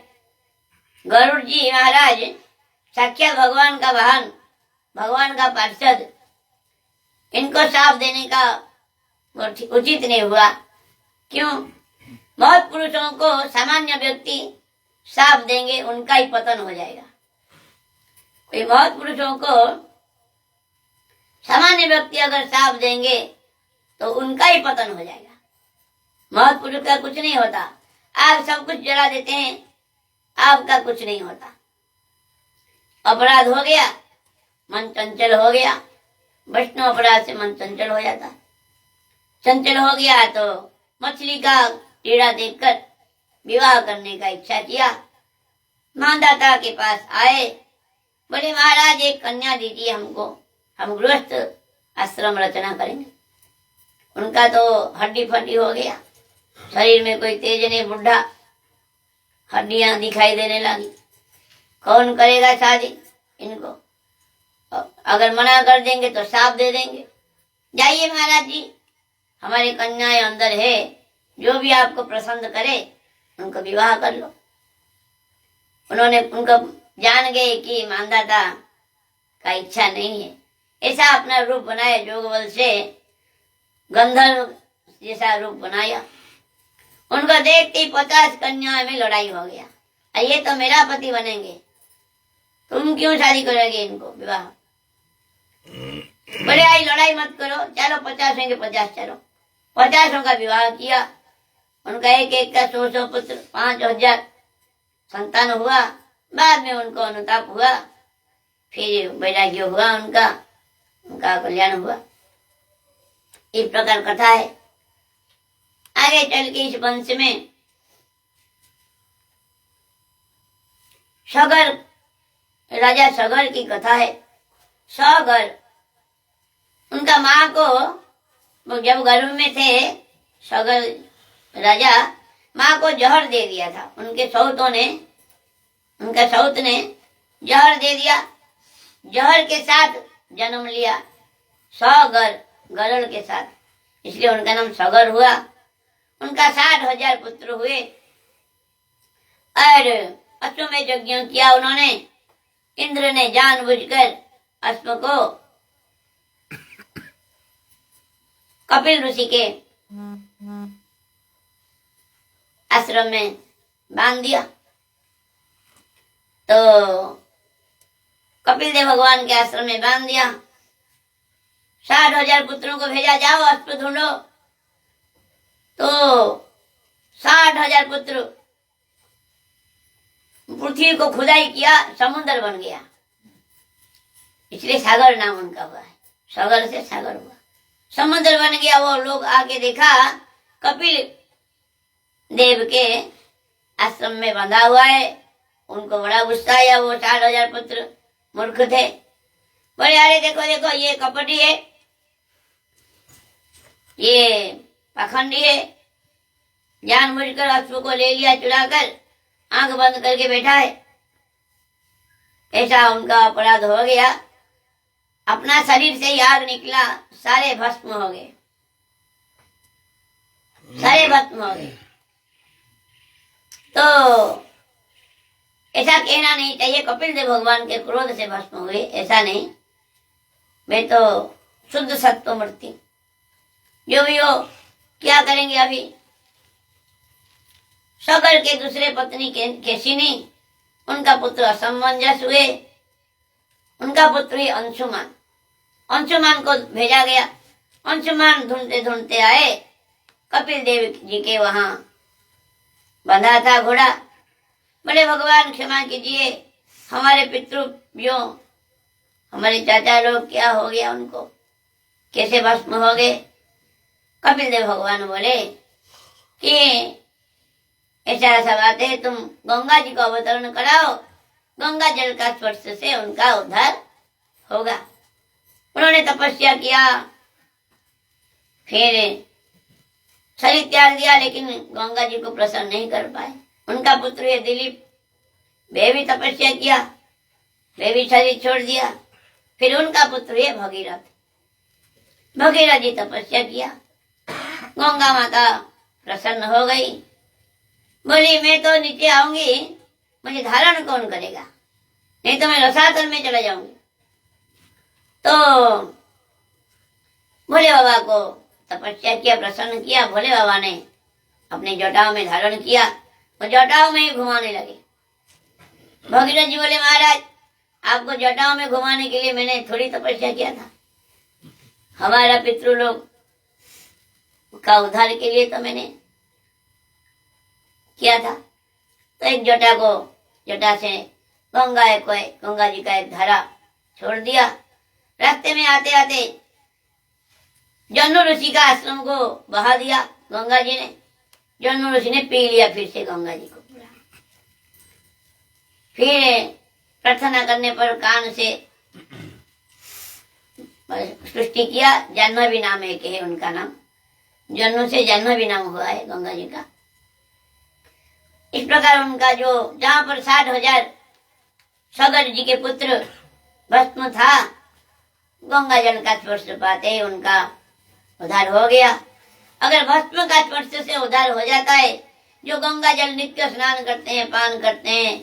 गरुड़ जी महाराज साक्षात भगवान का वाहन, भगवान का पार्षद, इनको श्राप देने का उचित नहीं हुआ। क्यों? बहुत पुरुषों को सामान्य व्यक्ति श्राप देंगे उनका ही पतन हो जाएगा। कोई बहुत पुरुषों को सामान्य व्यक्ति अगर श्राप देंगे तो उनका ही पतन हो जाएगा। महत पुरुष का कुछ नहीं होता, आप सब कुछ जला देते हैं, आपका कुछ नहीं होता। अपराध हो गया, मन चंचल हो गया, वैष्णव अपराध से मन चंचल हो जाता। चंचल हो गया तो मछली का कीड़ा देखकर विवाह करने का इच्छा किया। मानदाता के पास आए, बोले महाराज एक कन्या दीजिए हमको, हम गृहस्थ आश्रम रचना करेंगे। उनका तो हड्डी फड्डी हो गया, शरीर में कोई तेज नहीं, बुढ़ा, हड्डियां दिखाई देने लगी। कौन करेगा शादी इनको? अगर मना कर देंगे तो श्राप दे देंगे। जाइए महाराज जी, हमारी कन्याएं अंदर है, जो भी आपको पसंद करे उनको विवाह कर लो। उन्होंने उनको जान गए कि मानदाता का इच्छा नहीं है, ऐसा अपना रूप बनाया, जोग बल से गंधर्व जैसा रूप बनाया। उनको देखते ही 50 कन्याओं में लड़ाई हो गया, ये तो मेरा पति बनेंगे, तुम क्यों शादी करोगे इनको विवाह। बोले आई लड़ाई मत करो, चलो 50 होंगे 50, चलो 50 का विवाह किया। उनका एक एक का 100 पुत्र, 5000 संतान हुआ। बाद में उनको अनुताप हुआ, फिर वैराग्य हुआ, उनका कल्याण हुआ। इस प्रकार कथा है। आगे चल के इस वंश में सगर, राजा सगर की कथा है। सगर उनका माँ को, वो जब गर्भ में थे सगर राजा, माँ को जहर दे दिया था। उनका सौत ने जहर दे दिया। जहर के साथ जन्म लिया, सगर गरुड़ के साथ, इसलिए उनका नाम सगर हुआ। उनका 60,000 पुत्र हुए और अश्वमेध यज्ञ किया उन्होंने। इंद्र ने जानबूझकर अश्व को कपिल ऋषि के आश्रम में बांध दिया। तो कपिल देव भगवान के आश्रम में बांध दिया। 60,000 पुत्रों को भेजा, जाओ अश्व ढूंढो। तो 60,000 पुत्र, पृथ्वी को खुदाई किया, समुद्र बन गया, इसलिए सागर नाम उनका हुआ है। सागर से सागर हुआ, समुद्र बन गया। वो लोग आके देखा कपिल देव के आश्रम में बंधा हुआ है। उनको बड़ा गुस्सा आया। वो 60,000 पुत्र मूर्ख थे, बोले अरे देखो देखो, ये कपटी है, ये पाखंडी है, जानबूझकर अश्व को ले लिया चुरा कर, आंख बंद करके बैठा है। ऐसा उनका अपराध हो गया। अपना शरीर से ही आग निकला, सारे भस्म हो गए, सारे भस्म हो गए। तो ऐसा कहना नहीं चाहिए कपिल देव भगवान के क्रोध से भस्म हुए, ऐसा नहीं। वे तो शुद्ध सत्व मूर्ति, जो भी हो। क्या करेंगे अभी? सगर के दूसरे पत्नी केशिनी, उनका पुत्र असमंजस हुए। उनका पुत्र ही अंशुमान, अंशुमान को भेजा गया। अंशुमान ढूंढते ढूंढते आए, कपिल देव जी के वहां बंधा था घोड़ा। बोले भगवान क्षमा कीजिए, हमारे पितृव्यों, हमारे चाचा लोग, क्या हो गया उनको, कैसे भस्म हो गए? कपिल देव भगवान बोले कि ऐसा ऐसा बात है, तुम गंगा जी को अवतरण कराओ, गंगा जल का स्पर्श से उनका उद्धार होगा। उन्होंने तपस्या किया, फिर शरीर त्याग दिया, लेकिन गंगा जी को प्रसन्न नहीं कर पाए। उनका पुत्र है दिलीप, वे भी तपस्या किया, वे भी शरीर छोड़ दिया। फिर उनका पुत्र है भगीरथ, भगीरथ जी तपस्या किया, गंगा माता प्रसन्न हो गई। बोली मैं तो नीचे आऊंगी, मुझे धारण कौन करेगा, नहीं तो मैं रसातल में चला जाऊंगी। तो भोले बाबा को तपस्या किया, प्रसन्न किया। भोले बाबा ने अपने जटाओं में धारण किया, वो जटाओं में ही घुमाने लगे। भगीरथ जी बोले महाराज, आपको जटाओं में घुमाने के लिए मैंने थोड़ी तपस्या किया था, हमारा पितृलोक का उद्धार के लिए तो मैंने किया था। तो एक जटा से गंगा जी का एक धारा छोड़ दिया। रास्ते में आते आते जन्नू ऋषि का आश्रम को बहा दिया गंगा जी ने। जन्नू ऋषि ने पी लिया फिर से गंगा जी को पूरा। फिर प्रार्थना करने पर कान से सृष्टि किया। जाह्नवी नाम एक है उनका नाम, जन्नू से जाह्नवी नाम हुआ है गंगा जी का। इस प्रकार उनका जो जहां पर 60,000 सगर जी के पुत्र भस्म था, गंगा जल का स्पर्श पाते उनका उद्धार हो गया। अगर भस्म का स्पर्श से उद्धार हो जाता है, जो गंगा जल नित्य स्नान करते हैं, पान करते हैं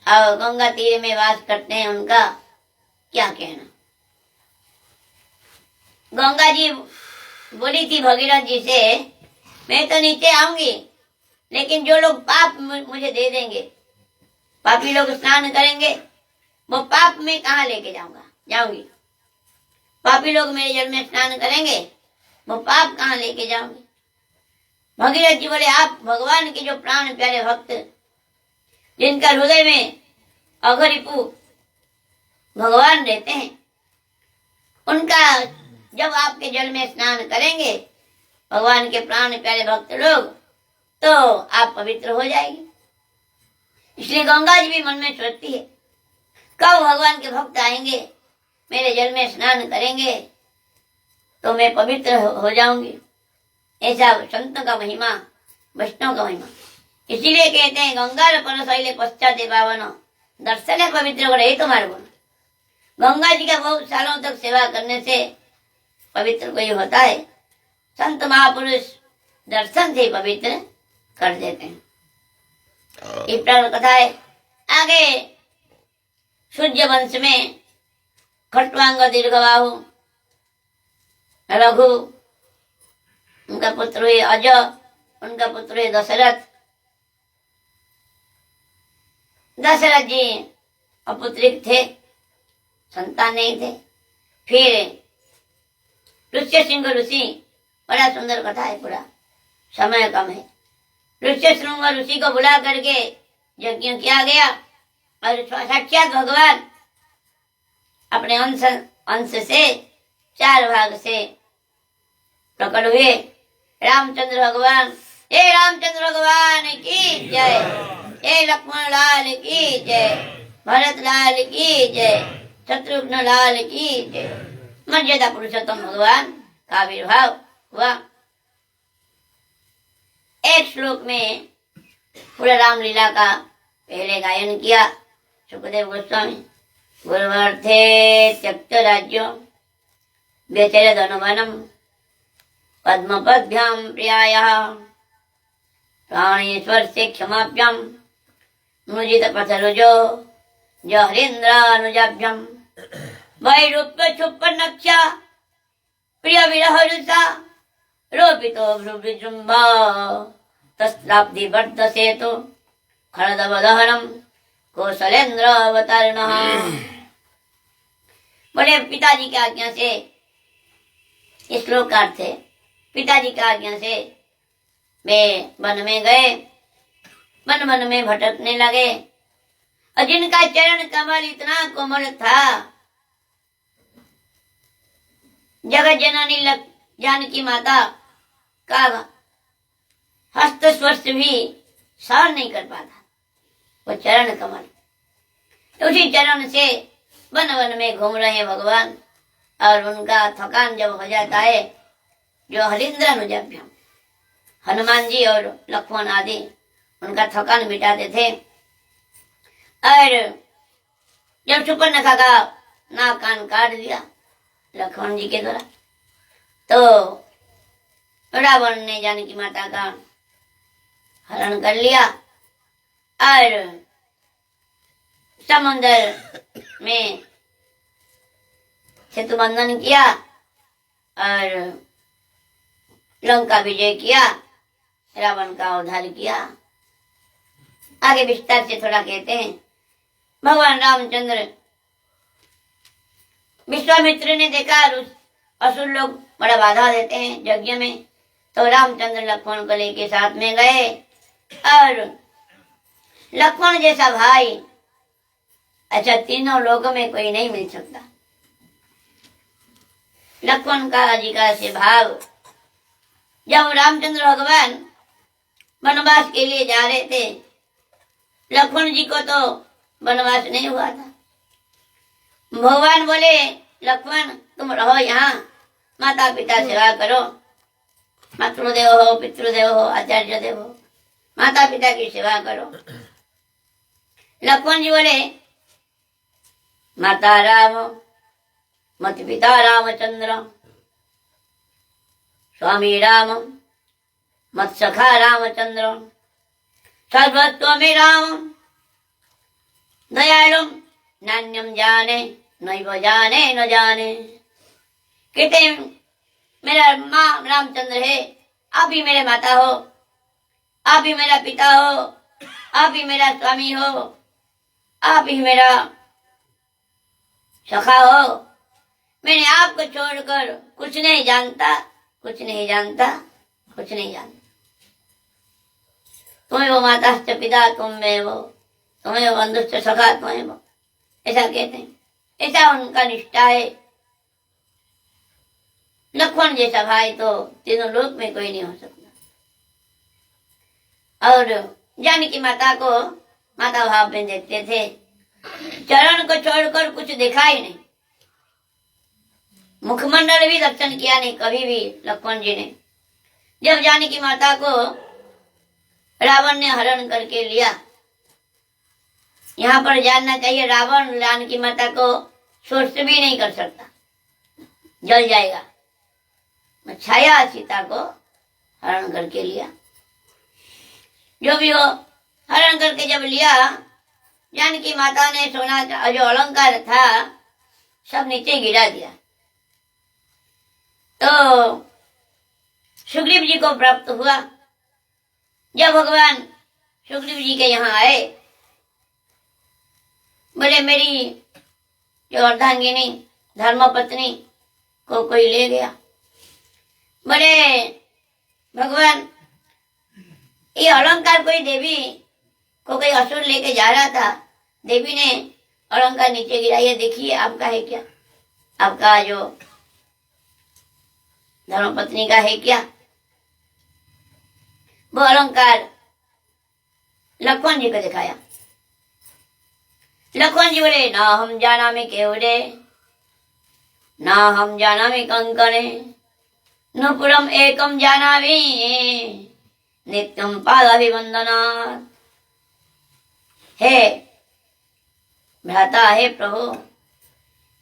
और गंगा तीर में वास करते हैं, उनका क्या कहना। गंगा जी बोली थी भगीरथ जी से, मैं तो नीचे आऊंगी, लेकिन जो लोग पाप मुझे दे देंगे, पापी लोग स्नान करेंगे, वो पाप में कहाँ लेके जाऊंगी। पापी लोग मेरे जल में स्नान करेंगे, वो पाप कहाँ लेके जाऊंगी। भगीरथ जी बोले, आप भगवान के जो प्राण प्यारे भक्त, जिनका हृदय में अघरिपु भगवान रहते हैं, उनका जब आपके जल में स्नान करेंगे भगवान के प्राण प्यारे भक्त लोग, तो आप पवित्र हो जाएंगे। इसलिए गंगा जी भी मन में सोचती है, कब भगवान के भक्त आएंगे, मेरे जल में स्नान करेंगे, तो मैं पवित्र हो जाऊंगी। ऐसा संतों का महिमा, वैष्णव का महिमा। इसीलिए कहते हैं, गंगा परशैले पश्चाते पावन, दर्शन पवित्र करे तो मार्ग। गंगा जी का बहुत सालों तक सेवा करने से पवित्र कोई होता है। संत महापुरुष दर्शन से पवित्र कर देते हैं। ये प्राण कथा है। आगे सूर्य वंश में खट्वांग दीर्घबाहु रघु, उनका पुत्र हुए अज, उनका पुत्र हुए दशरथ। दशरथ जी अपुत्रिक थे, संतान नहीं थे। फिर ऋष्य सिंह ऋषि, बड़ा सुंदर कथा है, पूरा समय कम है। ऋष्य सिंह ऋषि को बुला करके यज्ञ किया गया और साक्षात भगवान अपने अंश से 4 भाग से प्रकट हुए। रामचंद्र भगवान, हे रामचंद्र भगवान की जय, हे लक्ष्मण लाल की जय, भरत लाल की जय, शत्रुघ्न लाल की जय। मर्यादा पुरुषोत्तम भगवान का आविर्भाव हुआ। एक श्लोक में पूरा रामलीला का पहले गायन किया सुखदेव गोस्वामी। गुरुवर्थे त्यक्त राज्यो व्यचर धनुवनम पद्मपद्भ्याम प्रियायः प्राणेश्वर से क्षमाभ्याम मुजित पथरुजो जहरीन्द्रानुजाभ्याम वैरूप्य क्षुप्पन्नक्षा प्रिय विरह रुषा रोपितो भ्रुविजृम्भा तस्त्राब्धि वर्धसेतु खरदवदहनम कौशलेन्द्र अवतरणः। बोले पिताजी की आज्ञा से, इस श्लोक का अर्थ है, पिताजी की आज्ञा से वे वन में गए, वन में भटकने लगे। और जिनका चरण कमल इतना कोमल था, जगत जननी जानकी माता का हस्त स्पर्श भी सहन नहीं कर पाता, वो चरण कमल। उसी चरण से वन में घूम रहे हैं भगवान। और उनका थकान जब हो जाता है, जो हरिंद्रानुजाभ्याम, हनुमान जी और लक्ष्मण आदि उनका थकान मिटाते थे। और जब सुपर्णखा का नाक कान काट दिया लक्ष्मण जी के द्वारा, तो रावण ने जानकी माता का हरण कर लिया और समुद्र में सेतु बंधन किया और लंका विजय किया, रावण का उद्धार किया। आगे विस्तार से थोड़ा कहते हैं। भगवान रामचंद्र, विश्वामित्र ने देखा असुर लोग बड़ा बाधा देते हैं यज्ञ में, तो रामचंद्र लक्ष्मण को लेके साथ में गए। और लक्ष्मण जैसा भाई अच्छा तीनों लोगों में कोई नहीं मिल सकता। लक्ष्मण का जी का से भाव, जब रामचंद्र भगवान वनवास के लिए जा रहे थे, लक्ष्मण जी को तो वनवास नहीं हुआ था। भगवान बोले लक्ष्मण तुम रहो यहाँ, माता पिता सेवा करो, मातृदेव हो, पितृदेव हो, आचार्य देव हो, माता पिता की सेवा करो। लक्ष्मण जी बोले माता राम मत पिता रामचंद्र, स्वामी राम मत सखा रामचंद्र, सर्वस्व में राम दयालु नान्यम जाने नैव जाने न जाने। कहते मेरा माँ रामचंद्र है, आप ही मेरे माता हो, आप ही मेरा पिता हो, आप ही मेरा स्वामी हो, आप ही मेरा सखा हो। मैंने आपको छोड़कर कुछ नहीं जानता, कुछ नहीं जानता, कुछ नहीं जानता। तुम्हें वो माता पिता, तुम्हें वो बंधुश्च सखा, तुम्हें वो, ऐसा कहते हैं। ऐसा उनका निष्ठा है। लक्ष्मण जैसा भाई तो तीनों लोक में कोई नहीं हो सकता। और जानकी माता को माता भाव में देखते थे। चरण को छोड़कर कुछ देखा ही नहीं, मुखमंडल भी दर्शन किया नहीं कभी भी लक्ष्मण जी ने। जब जानकी माता को रावण ने हरण करके लिया, यहाँ पर जानना चाहिए रावण जानकी माता को सोच भी नहीं कर सकता, जल जाएगा। छाया सीता को हरण करके लिया। जो भी हो, हरण करके जब लिया, जानकी माता ने सोना जो अलंकार था सब नीचे गिरा दिया। तो सुग्रीव जी को प्राप्त हुआ। जब भगवान सुग्रीव जी के यहाँ आए, बोले मेरी जो अर्धांगिनी धर्मपत्नी को कोई ले गया। बोले भगवान, ये अलंकार कोई देवी को कोई असुर लेके जा रहा था, देवी ने अलंकार नीचे गिराया, देखिए आपका है क्या, आपका जो धर्मपत्नी का है क्या। वो अलंकार लक्ष्मण जी को दिखाया। लक्ष्मण जी बोले ना हम जाना में केवड़े, ना हम जाना में कंकणे, नुपुरम एकम जानामि नित्यम पादाभिवंदनात्। हे भ्राता, हे प्रभु,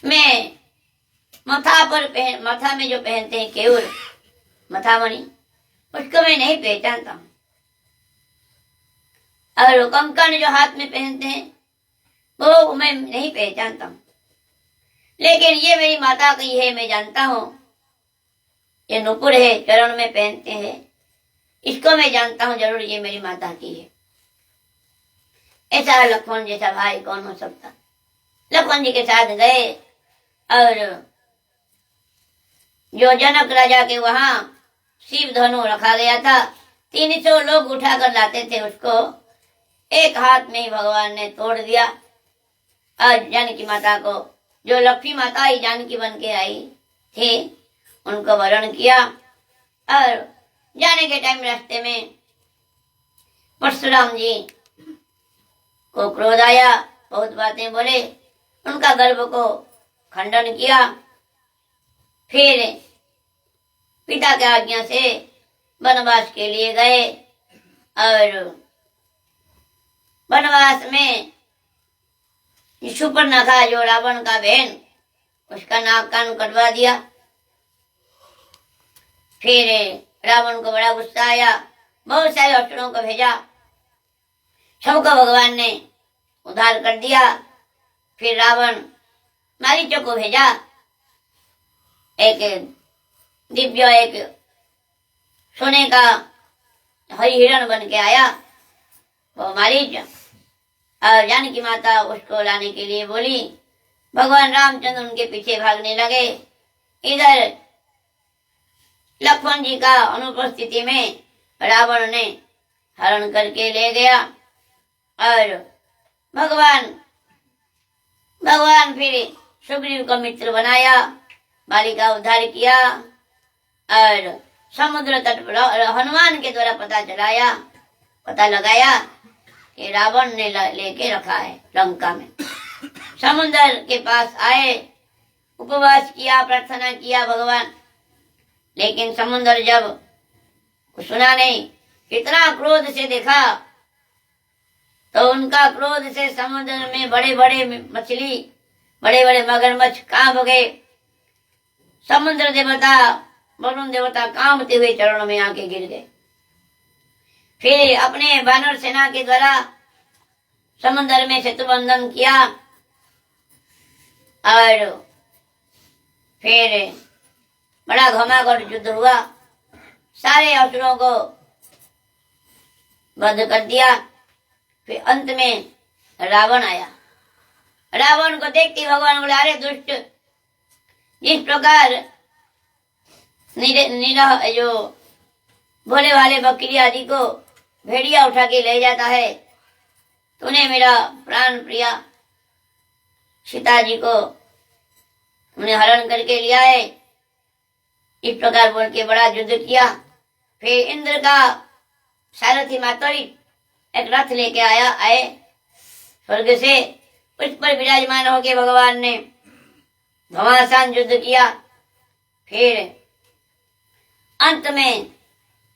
मैं माथा में जो पहनते हैं केवल मथामणि, उसको मैं नहीं पहचानता हूँ। और कंकण जो हाथ में पहनते हैं वो मैं नहीं पहचानता हूँ। लेकिन ये मेरी माता की है, मैं जानता हूँ। ये नुपुर है, चरण में पहनते हैं, इसको मैं जानता हूँ, जरूर ये मेरी माता की है। ऐसा लक्ष्मण जैसा भाई कौन हो सकता। लक्ष्मण जी के साथ गए और जो जनक राजा के वहां शिव धनु रखा गया था, 300 लोग उठा कर लाते थे उसको, एक हाथ में ही भगवान ने तोड़ दिया। और जानकी माता को, जो लक्ष्मी माता ही जानकी बन के आई थी, उनको वरण किया। और जाने के टाइम रास्ते में परशुराम जी को क्रोध आया, बहुत बातें बोले, उनका गर्भ को खंडन किया। फिर पिता की आज्ञा से वनवास के लिए गए और वनवास में शूर्पणखा जो रावण का बहन, उसका नाक कान कटवा दिया। फिर रावण को बड़ा गुस्सा आया, बहुत सारे असुरों को भेजा, सबको भगवान ने उद्धार कर दिया। फिर रावण मारीचों को भेजा, एक दिव्य एक सोने का हरि हिरण बन के आया वो मारीच। और जानकी माता उसको लाने के लिए बोली, भगवान रामचंद्र उनके पीछे भागने लगे। इधर लक्ष्मण जी का अनुपस्थिति में रावण ने हरण करके ले गया। और भगवान फिर सुग्रीव को मित्र बनाया, बाली का उद्धार किया और समुद्र तट पर हनुमान के द्वारा पता लगाया कि रावण ने लेके रखा है लंका में। समुद्र के पास आए, उपवास किया, प्रार्थना किया भगवान, लेकिन समुद्र जब सुना नहीं, कितना क्रोध से देखा, तो उनका क्रोध से समुद्र में बड़े बड़े मछली, बड़े बड़े मगरमच्छ कांप गए। समुद्र देवता, वरुण देवता कांपते हुए चरणों में आके गिर गए। फिर अपने वानर सेना के द्वारा समुद्र में सेतु बंधन किया और फिर बड़ा घमाघोट युद्ध हुआ, सारे असुरों को वध कर दिया। फिर अंत में रावण आया। रावण को देखते भगवान बोले, अरे दुष्ट, जिस प्रकार निरह जो भोले भाले बकरी आदि को भेड़िया उठा के ले जाता है, तूने मेरा प्राण प्रिया सीता जी को तुमने हरण करके लिया है। इस प्रकार बोल के बड़ा युद्ध किया। फिर इंद्र का सारथी मातोरी एक रथ लेके आए स्वर्ग से, उस पर विराजमान होके भगवान ने घमासान युद्ध किया। फिर अंत में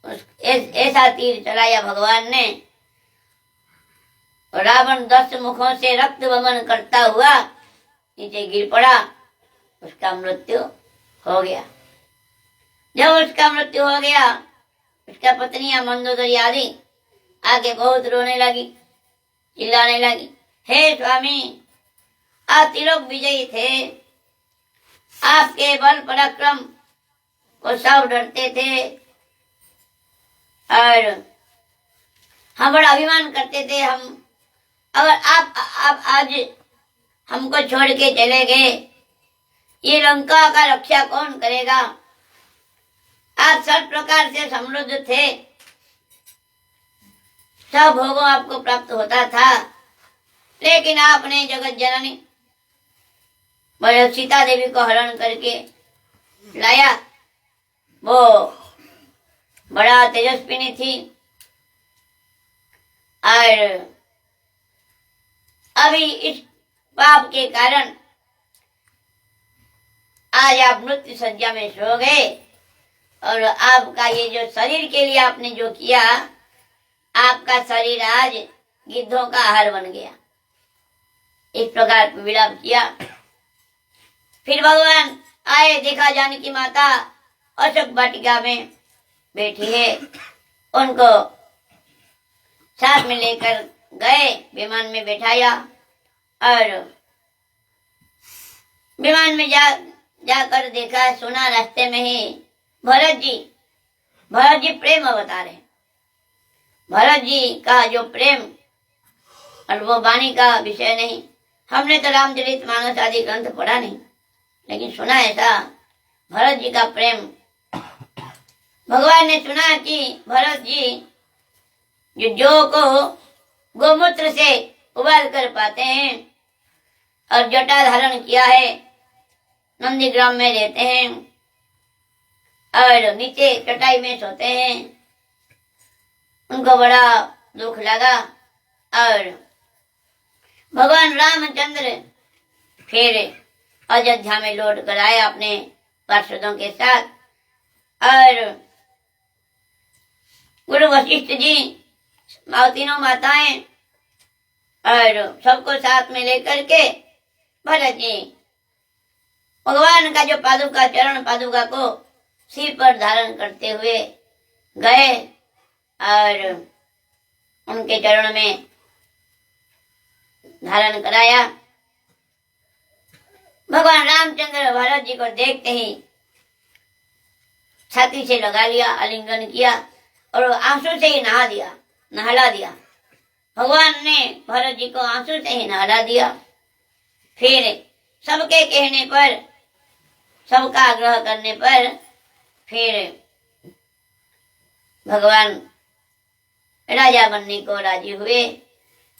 ऐसा तीर चलाया भगवान ने, रावण 10 मुखों से रक्त वमन करता हुआ नीचे गिर पड़ा, उसका मृत्यु हो गया। जब उसका मृत्यु हो गया, उसका पत्नियां मंदोदरी आदि आके बहुत रोने लगी, चिल्लाने लगी, हे स्वामी, आप त्रिलोक विजयी थे, आपके बल पराक्रम को सब डरते थे और हम बड़ा अभिमान करते थे। हम अगर आप आज हमको छोड़ के चले गए, ये लंका का रक्षा कौन करेगा? आप सब प्रकार से समृद्ध थे, सब भोगों आपको प्राप्त होता था, लेकिन आपने जगत जननी सीता देवी को हरण करके लाया। वो बड़ा तेजस्विनी थी और अभी इस पाप के कारण आज आप मृत्यु सज्जा में सो गए और आपका ये जो शरीर के लिए आपने जो किया, आपका शरीर आज गिद्धों का आहार बन गया। इस प्रकार विलाप किया। फिर भगवान आए, देखा जानकी माता अशोक वाटिका में बैठी है, उनको साथ में लेकर गए, विमान में बैठाया और विमान में जाकर देखा, सुना रास्ते में ही भरत जी प्रेम अवतार है। भरत जी का जो प्रेम, और वो वाणी का विषय नहीं। हमने तो रामचरितमानस आदि ग्रंथ पढ़ा नहीं, लेकिन सुना ऐसा भरत जी का प्रेम। भगवान ने सुना कि भरत जी जो जौ को गोमूत्र से उबाल कर पाते हैं और जटा धारण किया है, नंदीग्राम में रहते हैं और नीचे चटाई में सोते हैं। उनको बड़ा दुख लगा और भगवान रामचंद्र फिर अयोध्या में लौट कर आए अपने पार्षदों के साथ और गुरु वशिष्ठ जी, तीनों माताएं और सबको साथ में लेकर के भरत जी भगवान का जो पादुका, चरण पादुका को सिर पर धारण करते हुए गए और उनके चरण में धारण कराया। भगवान रामचंद्र भरत जी को देखते ही छाती से लगा लिया, आलिंगन किया और आंसू से ही नहला दिया। भगवान ने भरत जी को आंसू से ही नहला दिया। फिर सबके कहने पर, सबका आग्रह करने पर फिर भगवान राजा बनने को राजी हुए।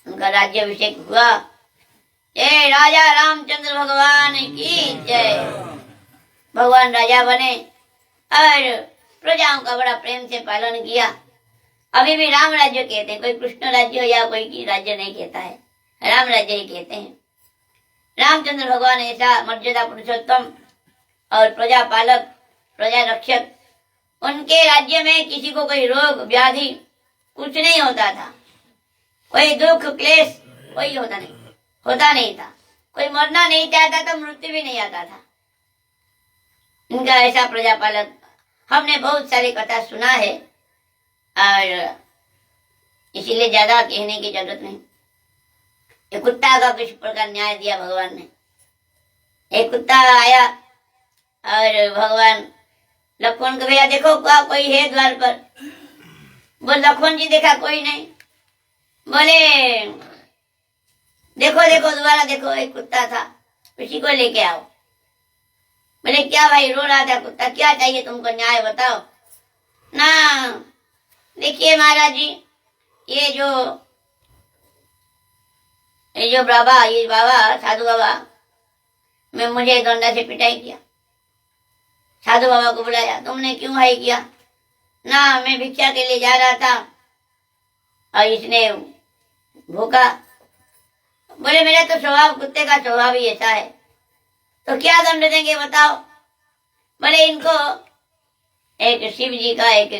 उनका राज्याभिषेक हुआ। जय राजा रामचंद्र भगवान की जय। भगवान राजा बने और प्रजाओं का बड़ा प्रेम से पालन किया। अभी भी राम राज्य कहते हैं, कोई कृष्ण राज्य या कोई राज्य नहीं कहता है, राम राज्य ही कहते हैं। रामचंद्र भगवान ऐसा मर्यादा पुरुषोत्तम और प्रजा पालक, प्रजा रक्षक, उनके राज्य में किसी को कोई रोग व्याधि कुछ नहीं होता था, कोई दुख क्लेश कोई होता नहीं था, कोई मरना नहीं चाहता तो मृत्यु भी नहीं आता था। इनका ऐसा प्रजा पालक हमने बहुत सारी कथा सुना है और इसीलिए ज्यादा कहने की जरूरत नहीं। एक कुत्ता का किस प्रकार न्याय दिया भगवान ने। एक कुत्ता आया और भगवान लक्ष्मण को भैया देखो कोई है द्वार पर। बोल लक्ष्मण जी देखा कोई नहीं। बोले देखो देखो दोबारा देखो, एक कुत्ता था, उसी को लेके आओ। बोले क्या भाई, रो रहा था कुत्ता, क्या चाहिए तुमको, न्याय बताओ ना। देखिए महाराज जी, ये जो बाबा साधु बाबा मैं मुझे डंडा से पिटाई किया। साधु बाबा को बुलाया, तुमने क्यों भाई किया? ना मैं भिक्षा के लिए जा रहा था और इसने भूखा। बोले मेरा तो स्वभाव, कुत्ते का स्वभाव ही ऐसा है, तो क्या दंड देंगे बताओ। बोले इनको एक शिव जी का एक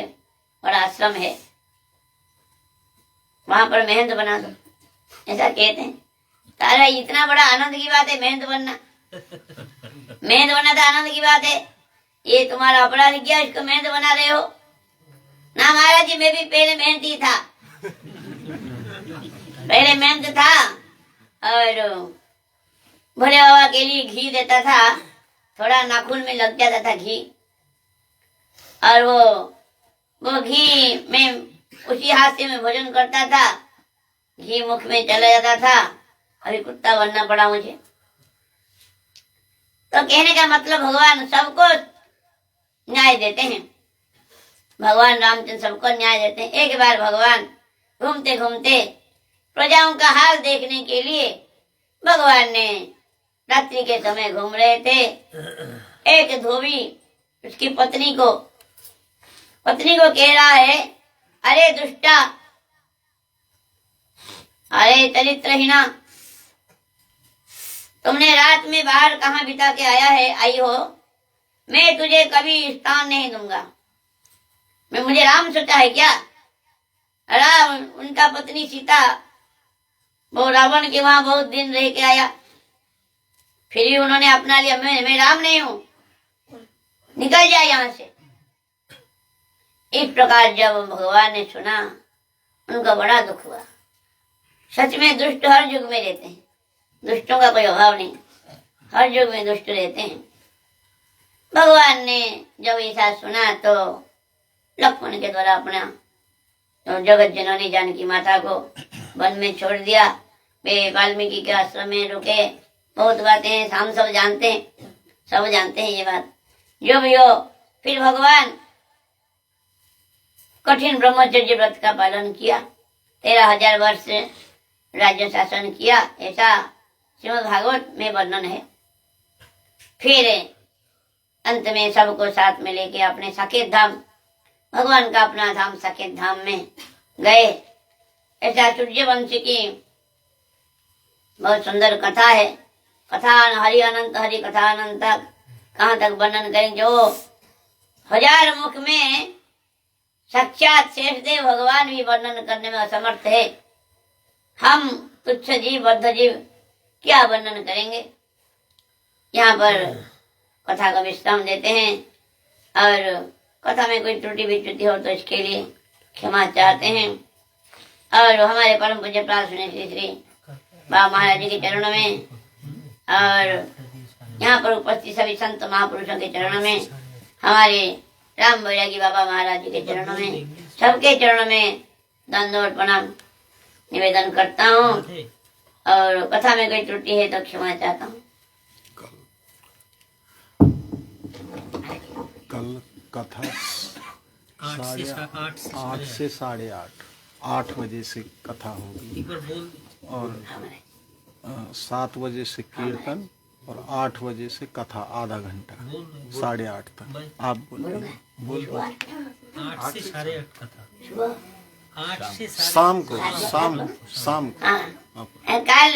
बड़ा आश्रम है, वहां पर महंत बना दो, ऐसा कहते हैं। तारा इतना बड़ा आनंद की बात है महंत बनना। मेहनत बना था, आनंद की बात है। ये तुम्हारा अपराध किया, इसको मेहनत बना रहे हो ना। महाराज जी मैं भी पहले मेहनती था, पहले मेहनत था और भोले बाबा के लिए घी देता था, थोड़ा नाखून में लग जाता था घी, और वो घी में उसी हाथ से मैं भोजन करता था, घी मुख में चला जाता था, अभी कुत्ता बनना पड़ा मुझे। तो कहने का मतलब भगवान सबको न्याय देते हैं, भगवान रामचंद्र सबको न्याय देते हैं। एक बार भगवान घूमते घूमते प्रजाओं का हाल देखने के लिए भगवान ने रात्रि के समय घूम रहे थे। एक धोबी उसकी पत्नी को कह रहा है, अरे दुष्टा, अरे चरित्रहीना, तुमने रात में बाहर कहाँ बिता के आई हो, मैं तुझे कभी स्थान नहीं दूंगा। मैं मुझे राम सोचा है क्या? राम, उनका पत्नी सीता वो रावण के वहां बहुत दिन रह के आया, फिर भी उन्होंने अपना लिया मैं राम नहीं हूं, निकल जाए यहां से। इस प्रकार जब भगवान ने सुना, उनका बड़ा दुख हुआ। सच में दुष्ट हर युग में रहते हैं, दुष्टों का कोई अभाव नहीं, हर युग में दुष्ट रहते हैं। भगवान ने जब ऐसा सुना तो लक्ष्मण के द्वारा अपना तो जगत जननी जानकी माता को वन में छोड़ दिया। वे वाल्मीकि के आश्रम में रुके। बहुत बातें हैं, हम सब जानते हैं ये बात। जो भी हो, फिर भगवान कठिन ब्रह्मचर्य व्रत का पालन किया, 13,000 वर्ष राज्य शासन किया, ऐसा श्रीमद् भागवत में वर्णन है। फिर अंत में सबको साथ में लेके अपने साकेत धाम, भगवान का अपना धाम साकेत धाम में गए। ऐसा सूर्यवंश की बहुत सुंदर कथा है। कथा हरि अनंत, हरि कथा अनंत, कहाँ तक वर्णन करें। जो 1000 मुख में साक्षात शेषदेव भगवान भी वर्णन करने में असमर्थ है। हम तुच्छ जीव, बद्ध जीव क्या वर्णन करेंगे। यहाँ पर कथा का विश्राम देते हैं, और कथा में कोई त्रुटि विच्युति हो तो इसके लिए क्षमा चाहते हैं। और हमारे परम पूज्य प्रार्थना श्री बाबा महाराज जी के चरणों में, और यहाँ पर उपस्थित सभी संत महापुरुषों के चरणों में, हमारे राम बैरागी बाबा महाराज जी के चरणों में, सबके चरणों में दंडवत प्रणाम निवेदन करता हूँ। और कथा में कोई त्रुटि है तो क्षमा चाहता हूँ। कल कथा 8 से 8:30, 8 बजे से कथा होगी, और 7 बजे से कीर्तन, और 8 बजे से कथा आधा घंटा, 8:30 तक। आप बोल 8 से 8:30 कथा, 8 से शाम को कल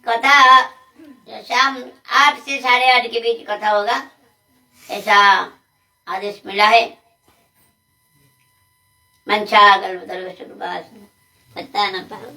कथा शाम 8 से 8:30 के बीच कथा होगा, ऐसा आदेश मिला है। मंशा कल्पतरुश्च कृपा सिंधु, पता न पाओ।